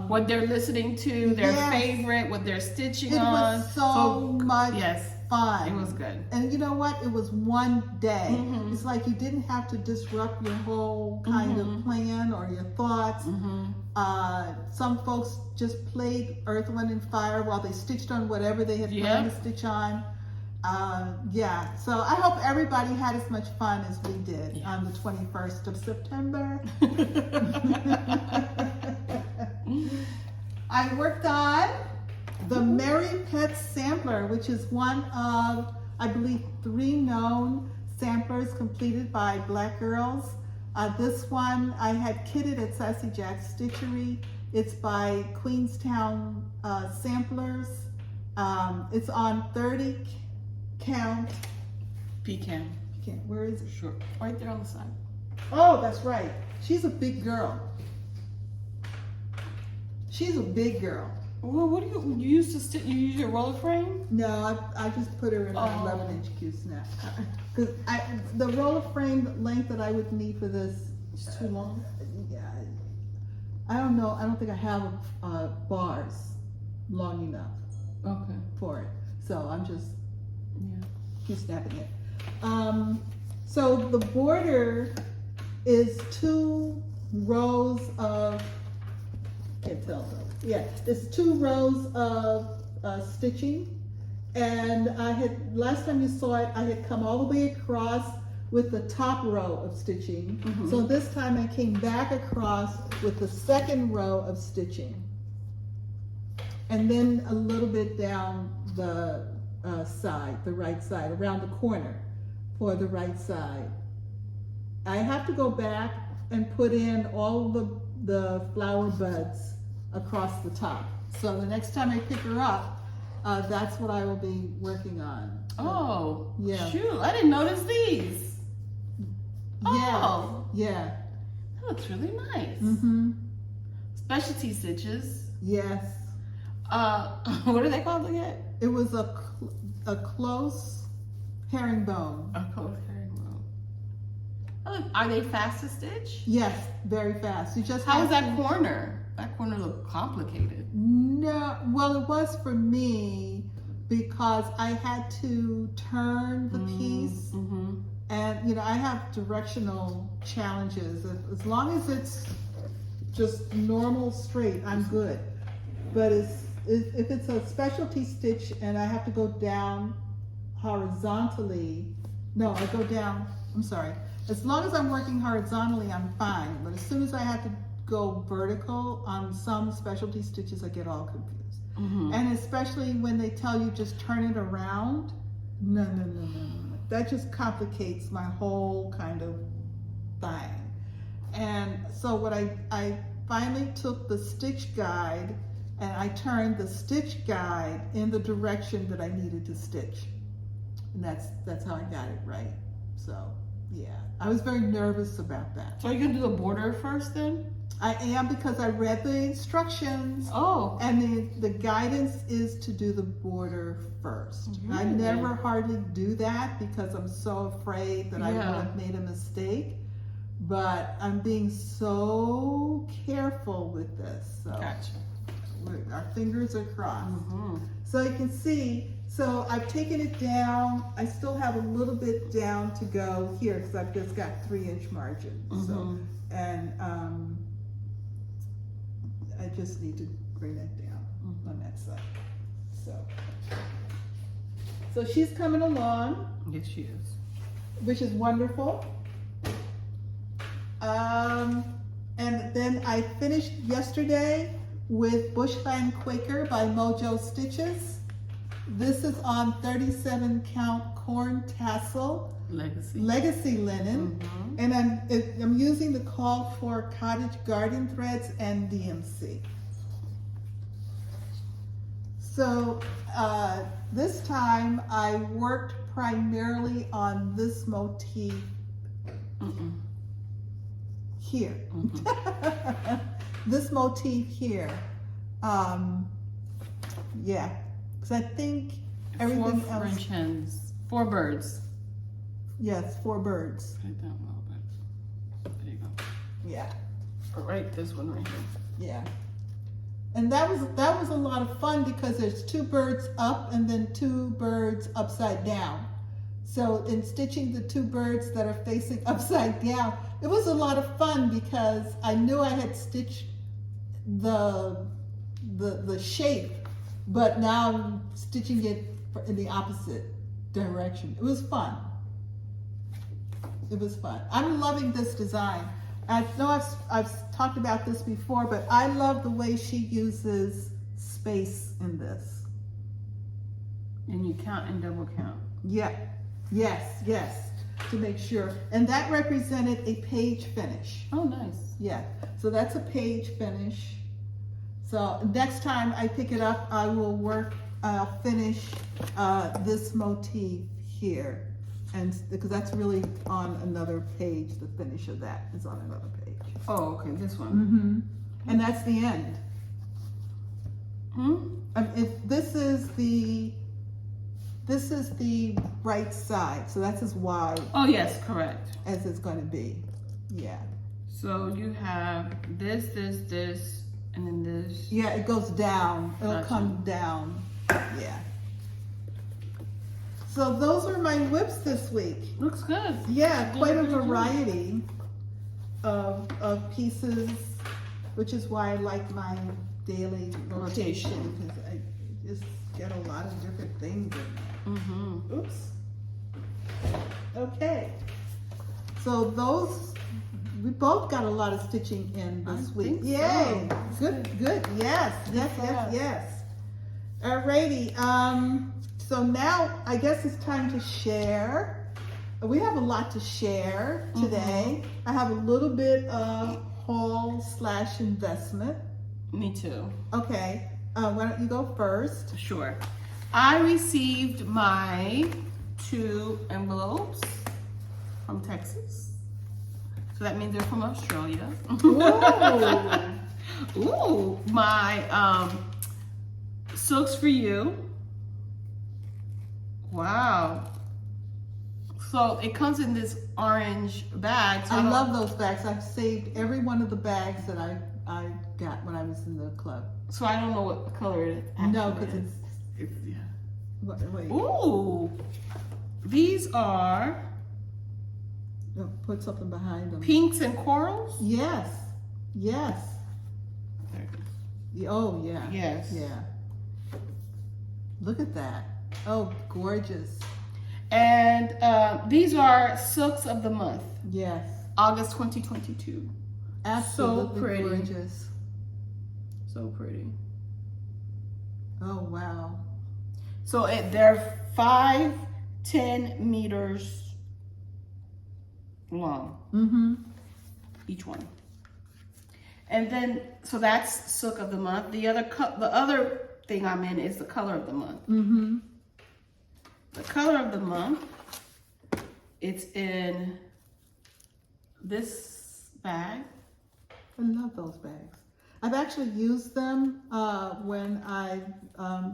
What they're listening to, their favorite, what they're stitching on. It was so much fun. It was good. And you know what? It was one day. It's like you didn't have to disrupt your whole kind of plan or your thoughts. Some folks just played Earth, Wind, and Fire while they stitched on whatever they had planned to stitch on. So I hope everybody had as much fun as we did on the 21st of September. I worked on the Merry Pets Sampler, which is one of, I believe, 3 known samplers completed by Black girls. This one I had kitted at Sassy Jack's Stitchery. It's by Queenstown Samplers. It's on 30 count. Pecan. Where is it? Sure. Right there on the side. Oh, that's right. She's a big girl. She's a big girl. Well, what do you use to stitch? You use your roller frame? No, I just put her in an 11-inch Q-snap. Because the roller frame length that I would need for this is too long. Yeah, I don't know. I don't think I have bars long enough for it. So I'm just Q-snapping it. So the border is 2 rows of. Can't tell though. Yeah, it's 2 rows of stitching, and I had, last time you saw it, I had come all the way across with the top row of stitching. So this time I came back across with the 2nd row of stitching, and then a little bit down the side, the right side, around the corner for the right side. I have to go back and put in all the flower buds across the top. So the next time I pick her up, that's what I will be working on. Oh, shoot, I didn't notice these. Yeah. That looks really nice. Specialty stitches. Yes. What are they called again? It was a close herringbone. A close herringbone. Are they fast to stitch? Yes, very fast. You just How is that corner? That corner looked complicated. No, well, it was for me because I had to turn the piece, and you know I have directional challenges. As long as it's just normal straight, I'm good. But if it's a specialty stitch and I have to go down horizontally, no, I go down, I'm sorry. As long as I'm working horizontally, I'm fine. But as soon as I have to go vertical on some specialty stitches, I get all confused. And especially when they tell you just turn it around, no. That just complicates my whole kind of thing. And so what I finally took the stitch guide and I turned the stitch guide in the direction that I needed to stitch. And that's how I got it right. So yeah, I was very nervous about that. So are you gonna do the border first then? I am, because I read the instructions. Oh. And the guidance is to do the border first. Really? I never hardly do that because I'm so afraid that I would have made a mistake. But I'm being so careful with this. So Gotcha. Our fingers are crossed. So you can see, so I've taken it down. I still have a little bit down to go here because I've just got 3-inch margins. So, and I just need to bring that down on that side. So she's coming along. Yes, she is. Which is wonderful. And then I finished yesterday with Bushland Quaker by Mojo Stitches. This is on 37 count corn tassel legacy linen, and I'm using the call for cottage garden threads and DMC. So this time I worked primarily on this motif here. This motif here. Yeah, because I think everything 4 else. French hens, 4 birds. Yes, 4 birds. Write that a little bit. There you go. Yeah. Or write this one right here. Yeah. And that was a lot of fun because there's 2 birds up and then 2 birds upside down. So in stitching the 2 birds that are facing upside down, it was a lot of fun because I knew I had stitched the shape, but now I'm stitching it in the opposite direction. It was fun. It was fun. I'm loving this design. I know I've talked about this before, but I love the way she uses space in this. And you count and double count. Yeah, yes, to make sure. And that represented a page finish. Oh, nice. Yeah, so that's a page finish. So next time I pick it up, I will finish this motif here. And because that's really on another page, the finish of that is on another page. Oh, okay, this one. And that's the end. If this is the right side, so that's as wide. Oh yes, correct. As it's going to be. Yeah. So you have this, and then this. Yeah, it goes down. It'll Gotcha. come down. Yeah. So those are my whips this week. Looks good. Yeah, quite a variety of pieces, which is why I like my daily rotation, because I just get a lot of different things in there. Oops. Okay. So we both got a lot of stitching in this week. Yay! So. Good. Yes. Alrighty. So now I guess it's time to share. We have a lot to share today. I have a little bit of haul/investment. Me too. Okay. Why don't you go first? Sure. I received my 2 envelopes from Texas. So that means they're from Australia. Ooh, my Silks for You. Wow. So it comes in this orange bag. So I love those bags. I've saved every one of the bags that I got when I was in the club. So I don't know what color it actually No, because is. Yeah. Wait. Ooh. These are Put something behind them. pinks and corals. Yes. There it is. Oh, yeah. Yes. Yeah. Look at that. Oh, gorgeous. And these are silks of the month. Yes. August 2022. Absolutely So pretty. gorgeous. So pretty. Oh, wow. So they're 5-10 meters long. Mm-hmm. Each one. And then, so that's silk of the month. The other thing I'm in is the color of the month. Mm-hmm. The color of the month, it's in this bag. I love those bags. I've actually used them when I've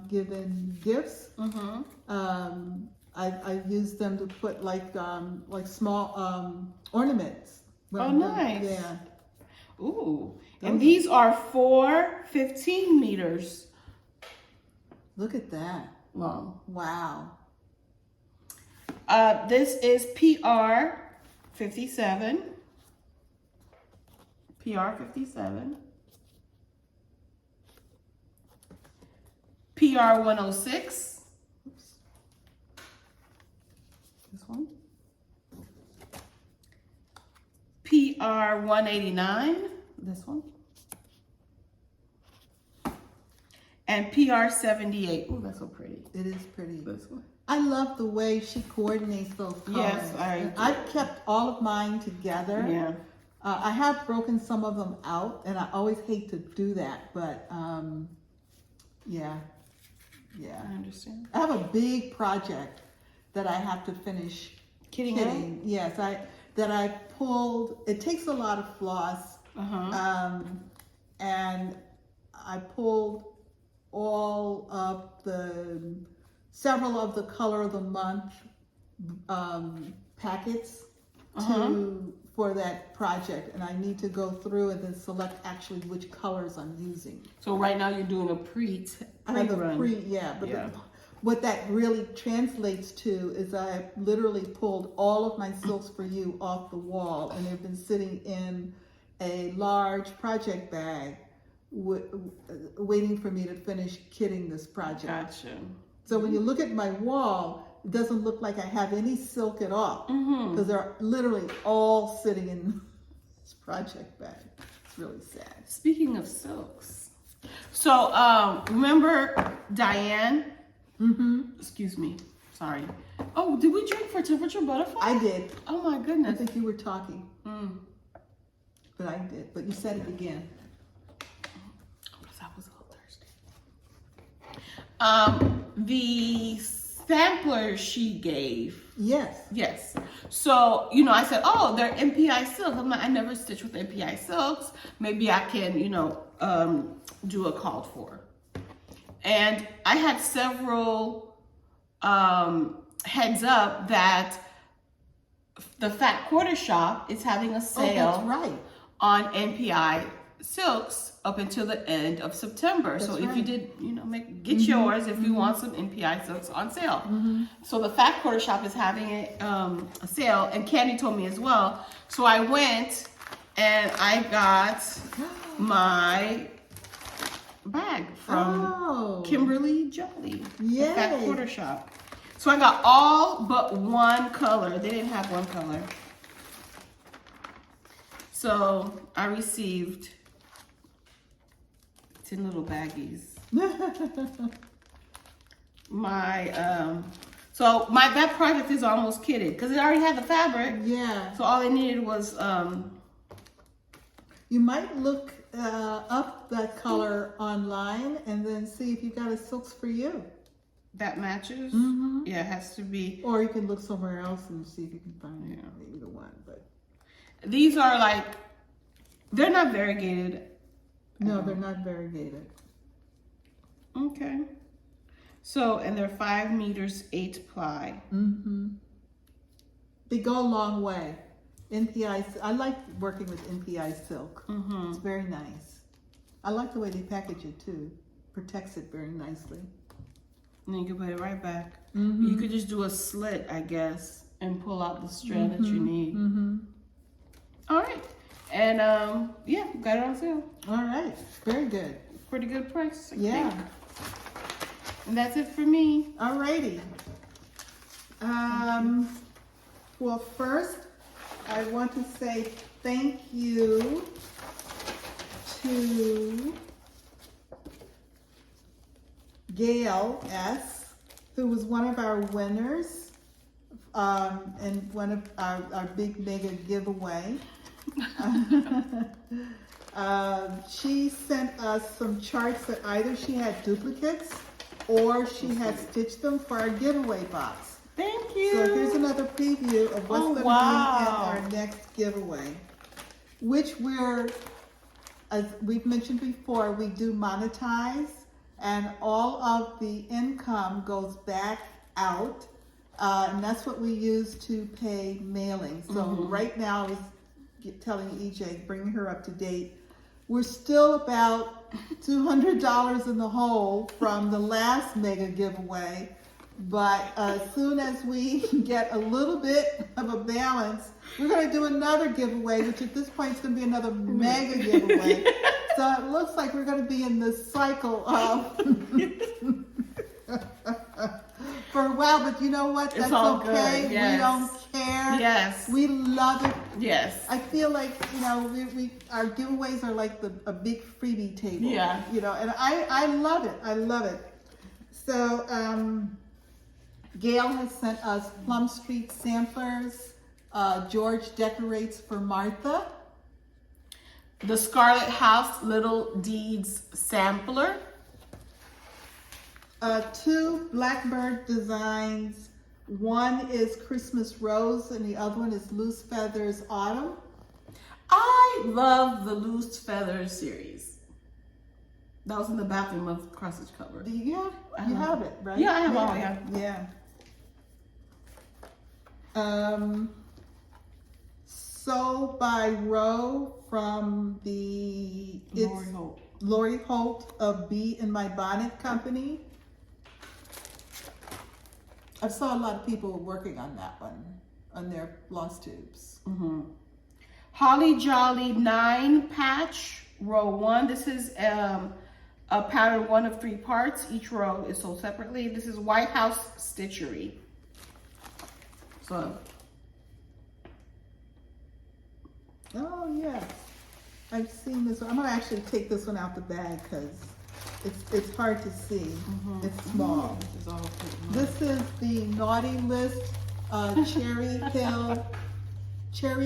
given gifts. Mm-hmm. I've used them to put like small ornaments. Oh, nice. Yeah. Ooh. And these are 15 meters Look at that. long. Wow. This is PR 57. PR 57. PR 106. Oops. This one. PR 189. This one. And PR 78. Ooh, that's so pretty. It is pretty. This one. I love the way she coordinates those colors. Yes, I've kept all of mine together. Yeah. I have broken some of them out, and I always hate to do that, but yeah. I understand. I have a big project that I have to finish kitting. Yes, I pulled. It takes a lot of floss, and I pulled all of several of the color of the month packets for that project, and I need to go through and then select actually which colors I'm using. So right now you're doing a but what that really translates to is I literally pulled all of my silks for you off the wall, and they've been sitting in a large project bag waiting for me to finish kitting this project. Gotcha. So when you look at my wall, it doesn't look like I have any silk at all, because they're literally all sitting in this project bag. It's really sad. Speaking of silks, so remember Diane? Excuse me. Sorry. Oh, did we drink for Temperature Butterfly? I did. Oh my I goodness. think you were talking. But I did. But you said it again. Because I was a little thirsty. The sampler she gave. Yes. So, I said, oh, they're MPI silk. I'm like, I never stitch with MPI silks. Maybe I can, do a called for. And I had several heads up that the Fat Quarter Shop is having a sale on MPI silks up until the end of September. So if you did, get yours if you want some NPI silks on sale. So the Fat Quarter Shop is having a sale, and Candy told me as well. So I went and I got my bag from Kimberly Jolly, the Fat Quarter Shop. So I got all but one color. They didn't have one color. So I received 10 little baggies. That project is almost kitted because it already had the fabric. Yeah. So all I needed was you might look up that color online and then see if you got a silks for you. That matches. Yeah, it has to be. Or you can look somewhere else and see if you can find either one. But these are they're not variegated. No, they're not variegated. Okay. So, and they're 5 meters, 8 ply. They go a long way. NPI, I like working with NPI silk. It's very nice. I like the way they package it too. Protects it very nicely. And then you can put it right back. You could just do a slit, I guess, and pull out the strand that you need. All right. And yeah, got it on sale. All right, very good. Pretty good price. I Yeah. think. And that's it for me. All righty. Well, first, I want to say thank you to Gail S., who was one of our winners in one of our big mega giveaway. She sent us some charts that either she had duplicates or she had stitched them for our giveaway box. Thank you. So here's another preview of what's going to be in our next giveaway, which as we've mentioned before, we do monetize, and all of the income goes back out, and that's what we use to pay mailing. So right now, I was telling EJ, bringing her up to date, we're still about $200 in the hole from the last mega giveaway. But as soon as we get a little bit of a balance, we're going to do another giveaway, which at this point is going to be another mega giveaway. So it looks like we're going to be in this cycle of for a while. But you know what? That's okay. Good. Yes. We don't care. Yes. We love it. Yes. I feel like, we our giveaways are like a big freebie table. Yeah. And I love it. I love it. So, Gail has sent us Plum Street samplers. George decorates for Martha. The Scarlet House Little Deeds sampler. 2 Blackbird designs. One is Christmas Rose and the other one is Loose Feathers Autumn. I love the Loose Feathers series. That was in the bathroom of cross stitch cover. Do you have it, right? Yeah, I have all, yeah. Yeah. Sew by Row from the Lori Holt of Bee in My Bonnet Company. I saw a lot of people working on that one, on their Flosstubes. Holly Jolly 9 patch, row 1. This is a pattern 1 of 3 parts. Each row is sold separately. This is White House Stitchery. So. Oh yes, I've seen this one. I'm gonna actually take this one out the bag because it's hard to see. It's small. This is the Naughty List Cherry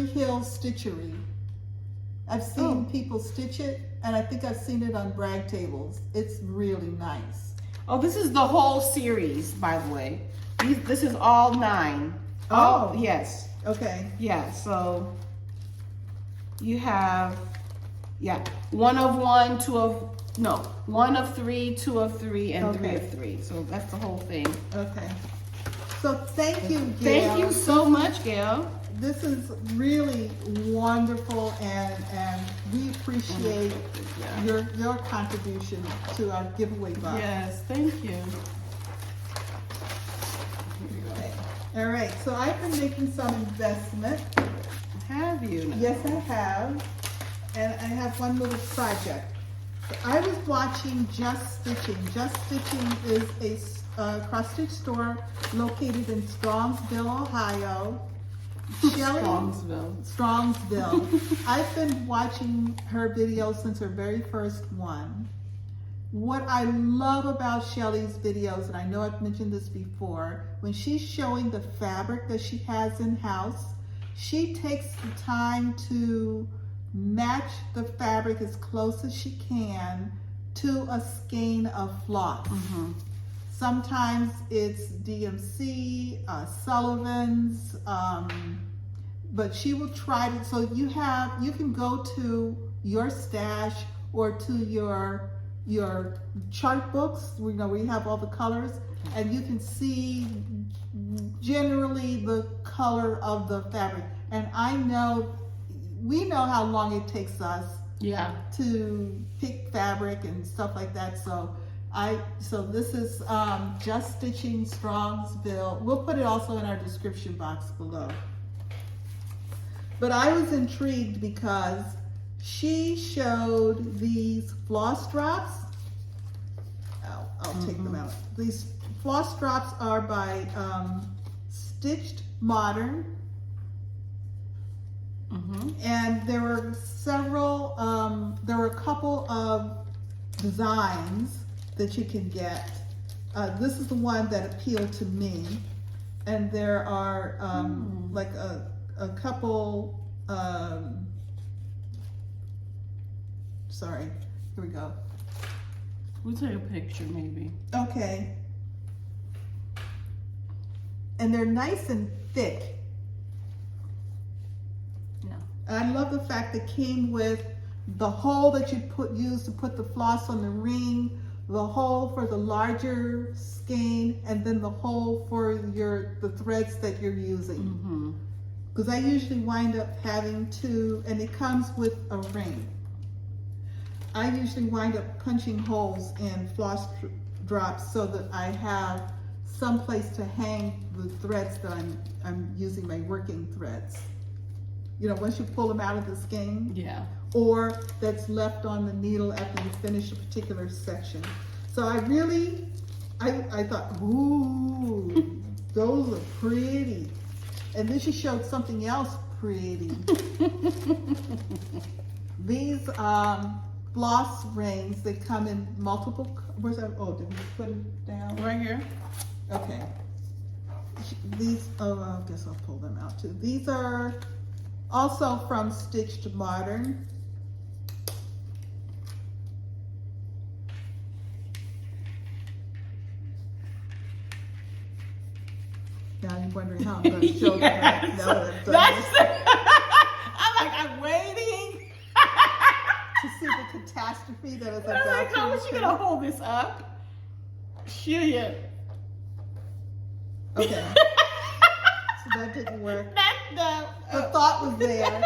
Hill Stitchery. I've seen people stitch it, and I think I've seen it on brag tables. It's really nice. Oh, this is the whole series, by the way. This is all 9. Oh. Yes. Okay. Yeah, so you have, 1 of 1, 2 of, no, 1 of 3, 2 of 3, and 3 of 3. So that's the whole thing. Okay. So thank you, Gail. Thank you so much, Gail. This is really wonderful, and we appreciate your contribution to our giveaway box. Yes, thank you. All right, so I've been making some investment. Have you? Yes, I have. And I have one little project. I was watching Just Stitching. Just Stitching is a cross-stitch store located in Strongsville, Ohio. Strongsville. I've been watching her videos since her very first one. What I love about Shelly's videos, and I know I've mentioned this before, when she's showing the fabric that she has in-house, she takes the time to match the fabric as close as she can to a skein of floss. Sometimes it's DMC, Sullivan's, but she will try to, so you can go to your stash or to your chart books, where you have all the colors, and you can see generally the color of the fabric. And we know how long it takes us to pick fabric and stuff like that. So this is Just Stitching Strongsville. We'll put it also in our description box below. But I was intrigued because she showed these floss drops. I'll take them out. These floss drops are by Stitched Modern. And there were several, there were a couple of designs that you can get. This is the one that appealed to me. And there are like a couple, sorry, here we go. We'll take a picture maybe. Okay. And they're nice and thick. I love the fact that it came with the hole that you use to put the floss on the ring, the hole for the larger skein, and then the hole for the threads that you're using. Because I usually wind up having to, and it comes with a ring. I usually wind up punching holes in floss drops so that I have some place to hang the threads that I'm using, my working threads. You know, once you pull them out of the skein. Yeah. Or that's left on the needle after you finish a particular section. So I really, I thought, ooh, those are pretty. And then she showed something else pretty. These floss rings, they come in multiple, where's that? Oh, did we put it down? Right here. Okay. These, oh, I guess I'll pull them out too. These are also from Stitched Modern. Now you're wondering how I'm going to show yes. them. I'm waiting to see the catastrophe that is about to occur. How is she going to hold this up? Shelia. Okay. So that didn't work. The thought was there.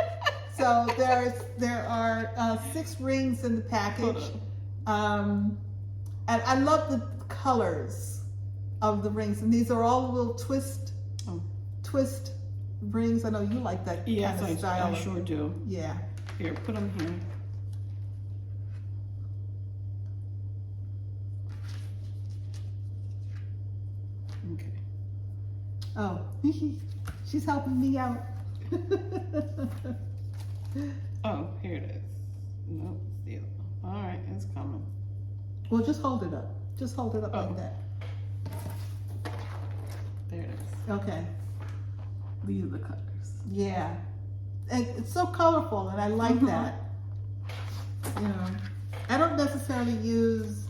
So there are 6 rings in the package. And I love the colors of the rings. And these are all little twist rings. I know you like that kind of style. I sure do. Yeah. Here, put them here. Okay. Oh, she's helping me out. Oh, here it is. Nope, still. All right, it's coming. Well, just hold it up. Just hold it up like that. There it is. Okay. These are the colors. Yeah. And it's so colorful, and I like that. You know, I don't necessarily use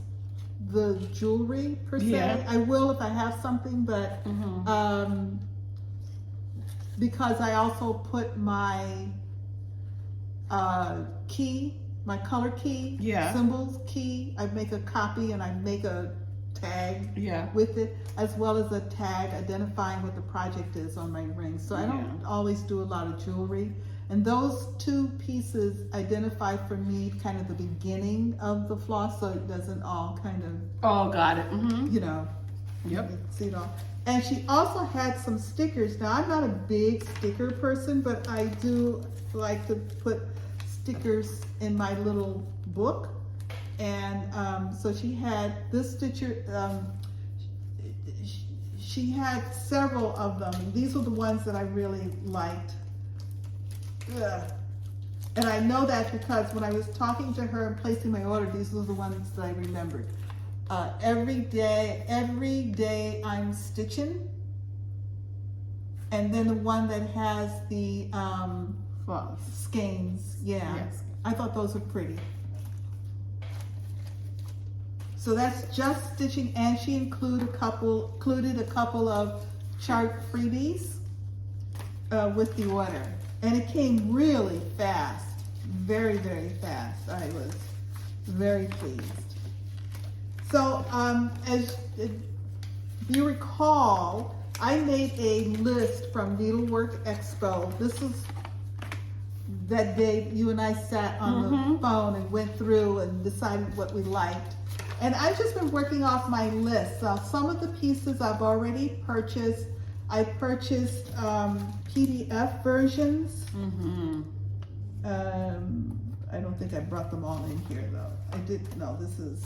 the jewelry per se. Yeah. I will if I have something, but because I also put my key, my color key, symbols key, I make a copy and I make a tag with it, as well as a tag identifying what the project is on my ring. So I don't always do a lot of jewelry. And those 2 pieces identify for me kind of the beginning of the floss, so it doesn't all kind of... Oh, got it. You know. Yep. See it all. And she also had some stickers. Now, I'm not a big sticker person, but I do like to put stickers in my little book. And so she had this stitcher, she had several of them. And these were the ones that I really liked. And I know that because when I was talking to her and placing my order, these were the ones that I remembered. Every day I'm stitching. And then the one that has the skeins, yes. I thought those were pretty. So that's just stitching, and she included a couple of chart freebies with the order. And it came really fast, very, very fast. I was very pleased. So as you recall, I made a list from Needlework Expo. This is that day you and I sat on the phone and went through and decided what we liked. And I've just been working off my list. So some of the pieces I've already purchased. I purchased PDF versions. I don't think I brought them all in here though. I did, no, this is,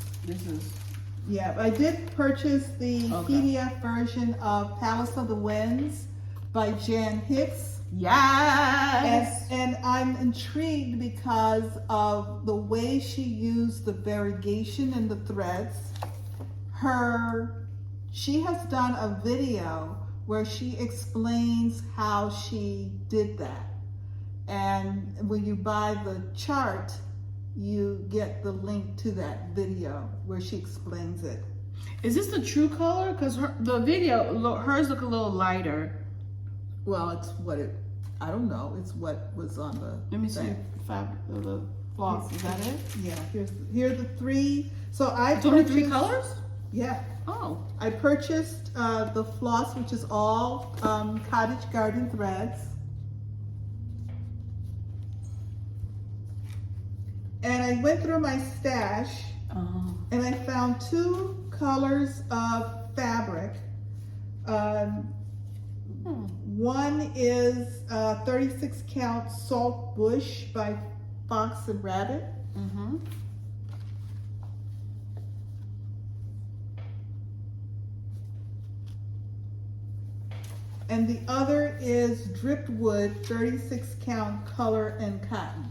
yeah, I did purchase the PDF version of Palace of the Winds by Jan Hicks. Yes! And I'm intrigued because of the way she used the variegation in the threads. She has done a video where she explains how she did that. And when you buy the chart, you get the link to that video where she explains it. Is this the true color? Because the video, hers look a little lighter. Well, it's what it, I don't know, it's what was on the Let me see thing. the floss. Is that it? Yeah, here are the three. So I It's only 3 colors? Yeah. Oh. I purchased the floss, which is all cottage garden threads. And I went through my stash and I found 2 colors of fabric. One is 36 count Salt Bush by Fox and Rabbit. And the other is Driftwood 36 count color and cotton.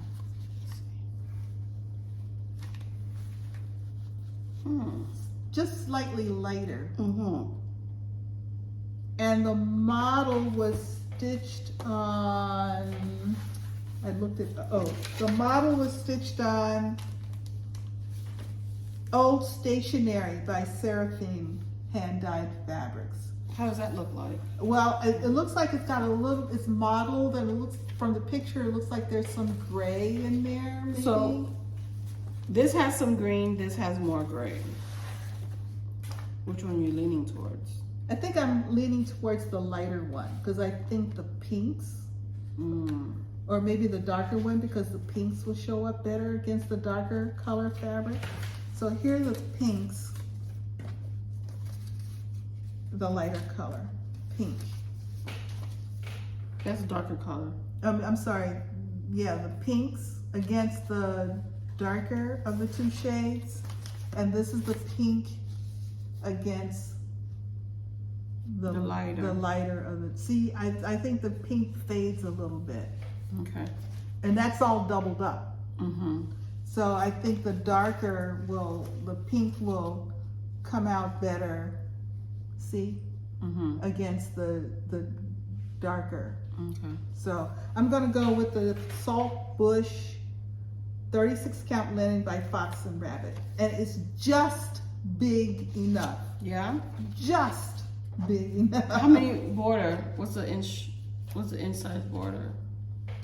Just slightly lighter. And the model was stitched on, I looked at, the model was stitched on Old Stationery by Seraphine hand-dyed fabrics. How does that look like? Well, it looks like it's got a little, it's modeled, and it looks, from the picture, it looks like there's some gray in there, maybe. So, this has some green, this has more gray. Which one are you leaning towards? I think I'm leaning towards the lighter one, because I think the pinks, or maybe the darker one, because the pinks will show up better against the darker color fabric. So here are the pinks, the lighter color, pink. That's a darker color. I'm sorry, yeah, the pinks against the darker of the 2 shades, and this is the pink against the lighter of it. See, I think the pink fades a little bit. Okay. And that's all doubled up. So I think the darker the pink will come out better, see, against the darker. Okay. So I'm gonna go with the Salt Bush 36 count linen by Fox and Rabbit. And it's just big enough. Yeah? Just big enough. How many border? What's the inside border?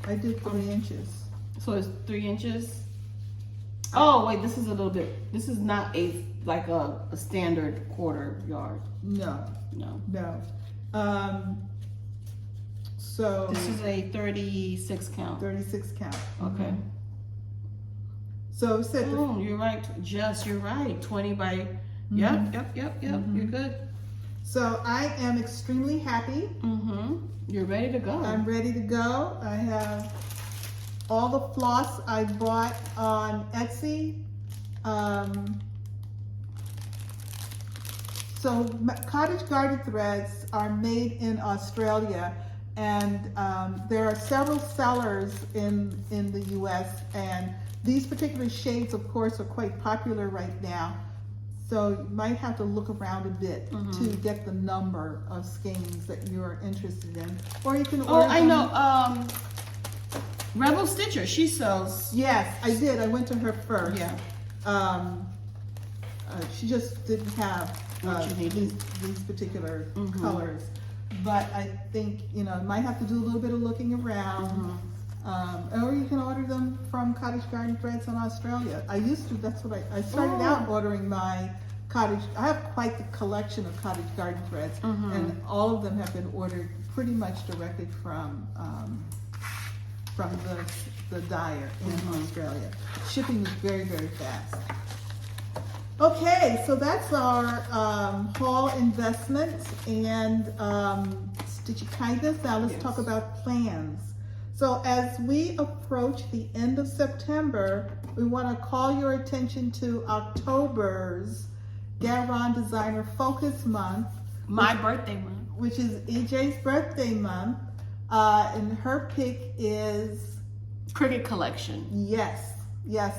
I did 3 inches. So it's 3 inches? Oh wait, this is a little bit, this is not like a standard quarter yard. No. So this is a 36 count. 36 count. Okay. So it said You're right. You're right. 20 by. Yep. You're good. So I am extremely happy. You're ready to go. I'm ready to go. I have all the floss I bought on Etsy. So cottage garden threads are made in Australia, and there are several sellers in the US, and these particular shades, of course, are quite popular right now. So you might have to look around a bit to get the number of skeins that you're interested in. Or you can order I know. Rebel Stitcher, she sells. Yes, I did. I went to her first. Yeah. She just didn't have what you needed. these particular colors. But I think, you might have to do a little bit of looking around. Or you can order them from Cottage Garden Threads in Australia. I used to, that's what I started out ordering my cottage. I have quite the collection of Cottage Garden Threads, and all of them have been ordered pretty much directly from the dyer in Australia. Shipping is very, very fast. Okay, so that's our haul investment, and Stitchy Kindness. Now let's talk about plans. So as we approach the end of September, we want to call your attention to October's Garon Designer Focus Month. My birthday month. Which is EJ's birthday month. And her pick is... Cricket Collection. Yes.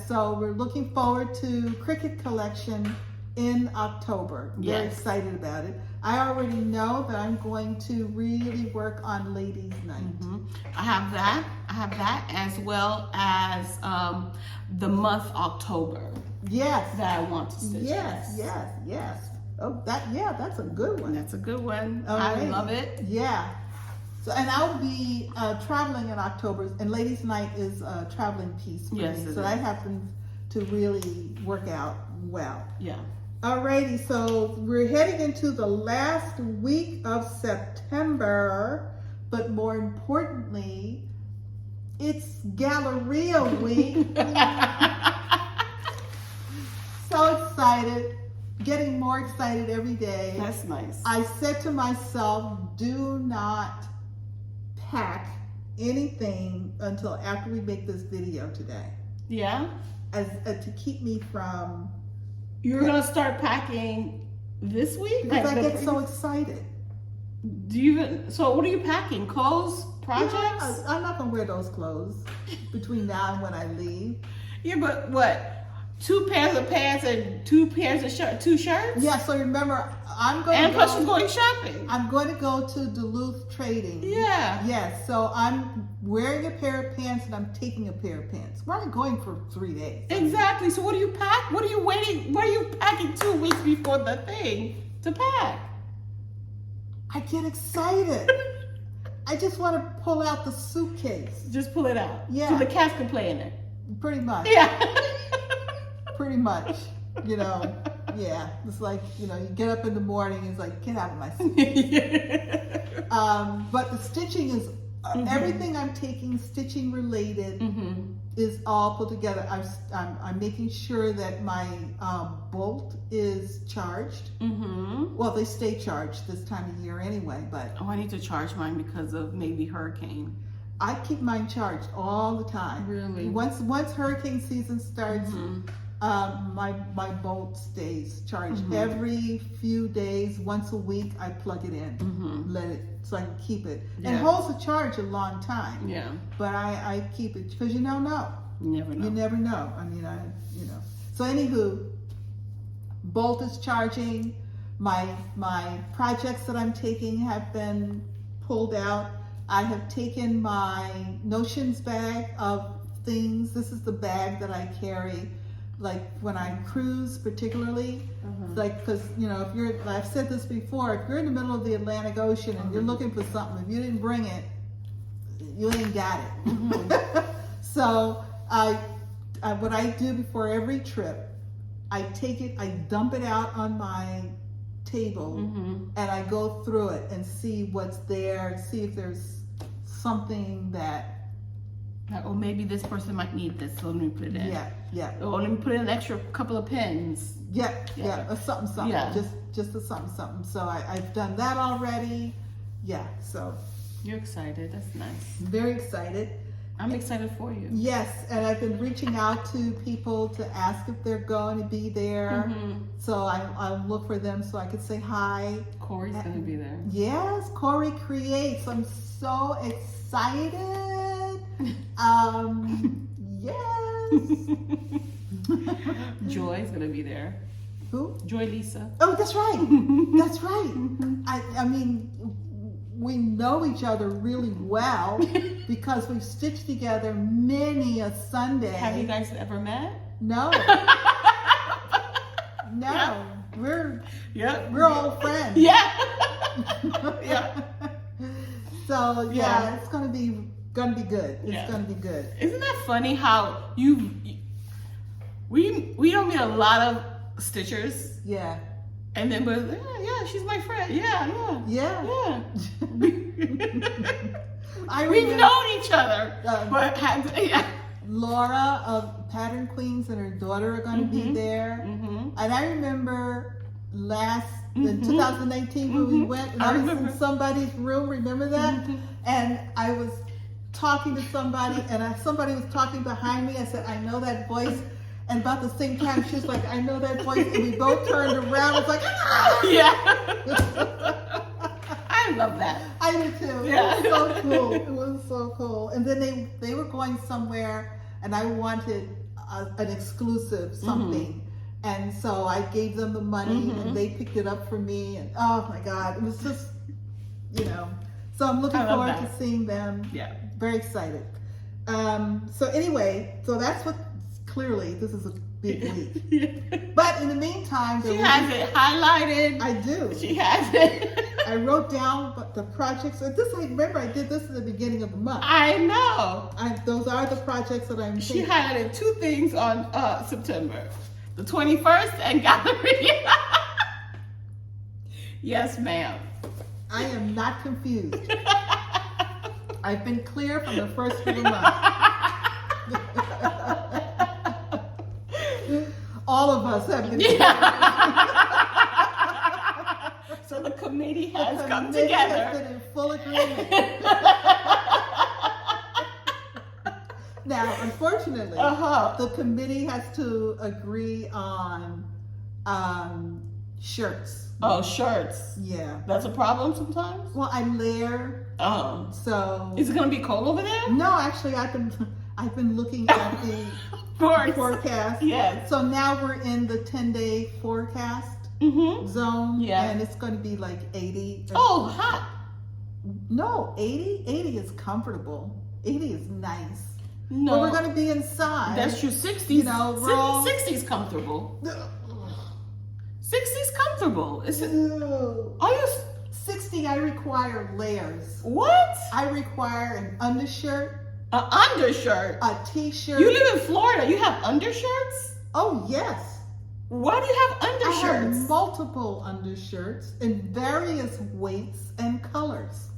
So we're looking forward to Cricket Collection in October. Very excited about it. I already know that I'm going to really work on Ladies' Night. I have that as well as the month October. Yes. That I want to stitch. Yes. Oh, that's a good one. That's a good one. I Alright. love it. Yeah. So, and I'll be traveling in October, and Ladies' Night is a traveling piece for Yes, me. it So is. that happens to really work out well. Yeah. Alrighty, so we're heading into the last week of September, but more importantly, it's Galleria Week. So excited, getting more excited every day. That's nice. I said to myself, do not pack anything until after we make this video today, Yeah? as to keep me from... You're going to start packing this week? Because I get so excited. So what are you packing? Clothes? Projects? Yeah, I'm not going to wear those clothes between now and when I leave. Yeah, but what? 2 pairs of pants and 2 pairs of 2 shirts? Yeah, so remember, I'm going And to plus you're going shopping. I'm going to go to Duluth Trading. Yeah. Yes, so I'm wearing a pair of pants and I'm taking a pair of pants. We're only going for 3 days. Exactly. So what do you pack? What are you waiting? What are you packing 2 weeks before the thing to pack? I get excited. I just want to pull out the suitcase. Just pull it out. Yeah. So the cats can play in it. Pretty much. Yeah. Pretty much. You know, yeah. It's like, you know, you get up in the morning, it's like, get out of my suitcase. But the stitching is, everything I'm taking stitching related is all put together. I'm making sure that my bolt is charged. Well, they stay charged this time of year anyway, but... Oh, I need to charge mine because of maybe hurricane. I keep mine charged all the time. Really? Once hurricane season starts, my bolt stays charged. Every few days, once a week, I plug it in, let it, so I can keep it. Yeah. And it holds the charge a long time. Yeah. But I keep it, because you don't know. You never know. You never know. I mean, you know. So anywho, bolt is charging. My projects that I'm taking have been pulled out. I have taken my notions bag of things. This is the bag that I carry, like when I cruise particularly, like, because, you know, if you're, I've said this before, if you're in the middle of the Atlantic Ocean and you're looking for something, if you didn't bring it, you ain't got it. So what I do before every trip, I take it, I dump it out on my table, and I go through it and see what's there, see if there's something that... Oh, maybe this person might need this, so let me put it in. Yeah. Oh, let me put in an extra couple of pens. Yeah, or something. Yeah. Just a something. So I've done that already. Yeah, so. You're excited. That's nice. Very excited. I'm excited for you. Yes, and I've been reaching out to people to ask if they're going to be there. So I'll look for them so I could say hi. Corey's going to be there. Yes, Corey Creates. I'm so excited. Yes. Joy's going to be there. Who? Joy Lisa. Oh, that's right. That's right. I mean, we know each other really well because we've stitched together many a Sunday. Have you guys ever met? No. No. Yeah. We're old friends. Yeah. Yeah. So yeah, it's gonna be good. It's gonna be good. Isn't that funny how we don't meet a lot of stitchers. Yeah. And then, but yeah, she's my friend. Yeah. We've known each other. But Laura of Pattern Queens and her daughter are going to be there. And I remember in 2019 when we went, and I was in somebody's room, remember that? And I was talking to somebody, and somebody was talking behind me. I said, I know that voice. And about the same time, she was like, I know that voice. And we both turned around. It was like, ah! Yeah. I love that. I did too. Yeah. It was so cool. It was so cool. And then they were going somewhere, and I wanted an exclusive something. And so I gave them the money, and they picked it up for me. And oh my God, it was just, So I'm looking forward to seeing them. Yeah. Very excited. So anyway, so that's what. Clearly, this is a big week. But in the meantime, she has it highlighted. I do. She has it. I wrote down the projects. I remember I did this at the beginning of the month. I know. Those are the projects that I'm She highlighted 2 things on September. The 21st and gallery. Yes, ma'am. I am not confused. I've been clear from the first of the month. All of us have been. So the committee has come together. Has been in full agreement. Now, unfortunately, the committee has to agree on shirts. Oh, shirts. Yeah. That's a problem sometimes? Well, I layer. Oh. So. Is it going to be cold over there? No, actually, I've been looking at the forecast. Yes. So now we're in the 10-day forecast zone. Yeah. And it's going to be like 80. Oh, hot. No, 80? 80 is comfortable. 80 is nice. No. But we're going to be inside. That's true. 60s. 60's comfortable. 60's comfortable. Is it? Are you 60? I require layers. What? I require an undershirt. An undershirt? A t-shirt. You live in Florida. You have undershirts? Oh, yes. Why do you have undershirts? I have multiple undershirts in various weights and colors.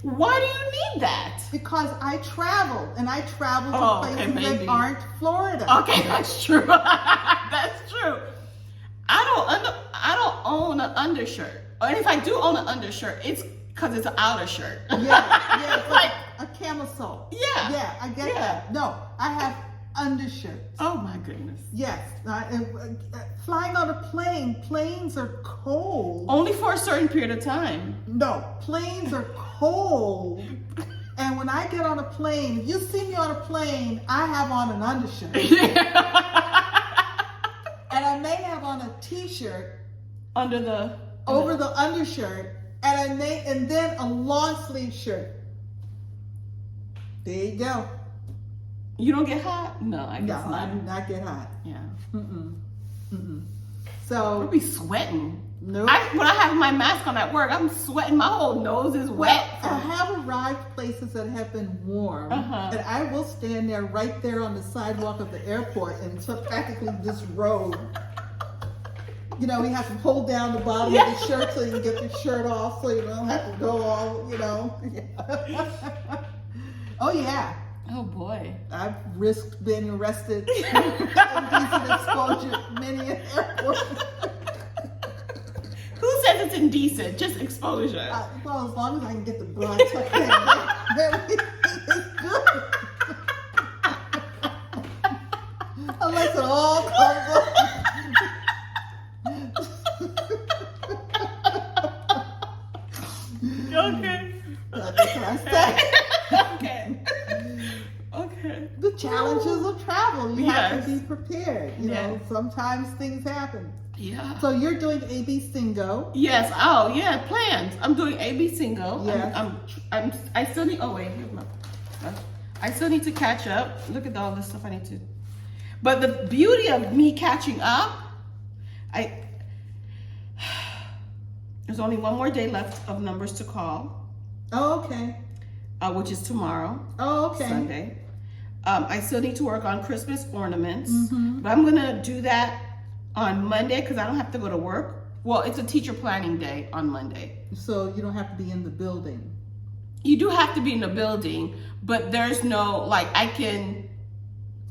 Why do you need that? Because I travel, and I travel to places that aren't Florida. Okay, that's true. That's true. I don't own an undershirt. And if I do own an undershirt, it's because it's an outer shirt. Yeah, it's like a camisole. Yeah. Yeah, I get that. No, I have undershirts. Oh my goodness. Yes. Flying on a plane, planes are cold. Only for a certain period of time. No, planes are cold. And when I get on a plane, if you see me on a plane, I have on an undershirt. And I may have on a t-shirt over the undershirt, and then a long sleeve shirt. There you go. You don't get hot? No, I guess not. I do not get hot. Yeah. So I'll be sweating. No. When I have my mask on at work, I'm sweating. My whole nose is wet. I have arrived places that have been warm, and I will stand there right there on the sidewalk of the airport and so practically disrobe. You know, you have to hold down the bottom of the shirt so you can get the shirt off so you don't have to go all, Oh, yeah. Oh, boy. I've risked being arrested indecent exposure many an airport. Who says it's indecent? Just exposure. Well, as long as I can get the bra tucked in, then it's good. Unless it all comes off. Okay. That's what I say. Okay. Okay. The challenges of travel. You have to be prepared. You know, sometimes things happen. Yeah. So you're doing AB Singo. Yes. Oh, yeah. Plans. I'm doing AB Singo. Yes. I still need. Oh wait. I still need to catch up. Look at all this stuff I need to. But the beauty of me catching up, there's only one more day left of numbers to call. Oh, okay. Which is tomorrow. Oh, okay. Sunday. I still need to work on Christmas ornaments, but I'm gonna do that on Monday because I don't have to go to work. Well, it's a teacher planning day on Monday. So you don't have to be in the building. You do have to be in the building, but there's no, I can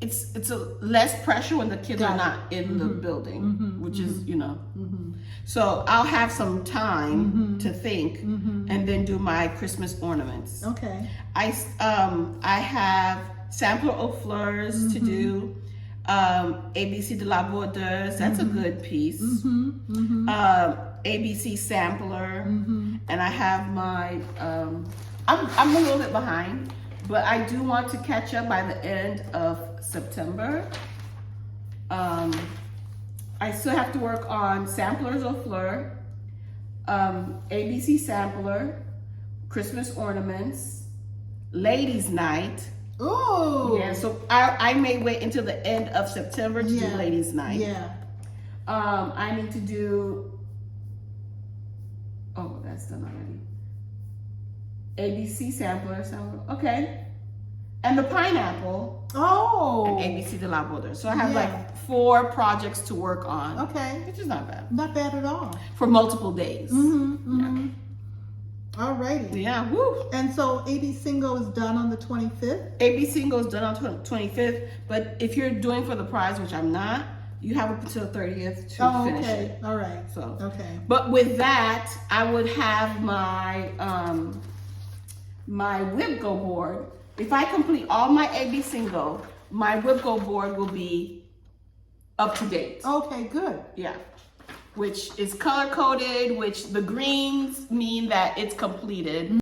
it's a less pressure when the kids are not in the building, which is, you know. So I'll have some time to think and then do my Christmas ornaments. Okay. I have sampler aux fleurs to do. ABC de la Bordeuse, that's a good piece. ABC sampler, and I have my. I'm a little bit behind, but I do want to catch up by the end of September. I still have to work on samplers aux fleurs, ABC sampler, Christmas ornaments, ladies' night. Ooh. Yeah, so I may wait until the end of September to do ladies' night. Yeah. I need to do. Oh, that's done already. ABC sampler. Okay. And the pineapple. Oh. And ABC de la Bordeaux. So I have like 4 projects to work on. Okay. Which is not bad. Not bad at all. For multiple days. Alrighty. Yeah, woo. And so AB single is done on the 25th? AB single is done on 25th, but if you're doing for the prize, which I'm not, you have up until 30th to finish it. All right. So, okay. But with that, I would have my my Whipgo board. If I complete all my AB single, my Whipgo board will be up to date. Okay, good. Yeah. Which is color coded, which the greens mean that it's completed.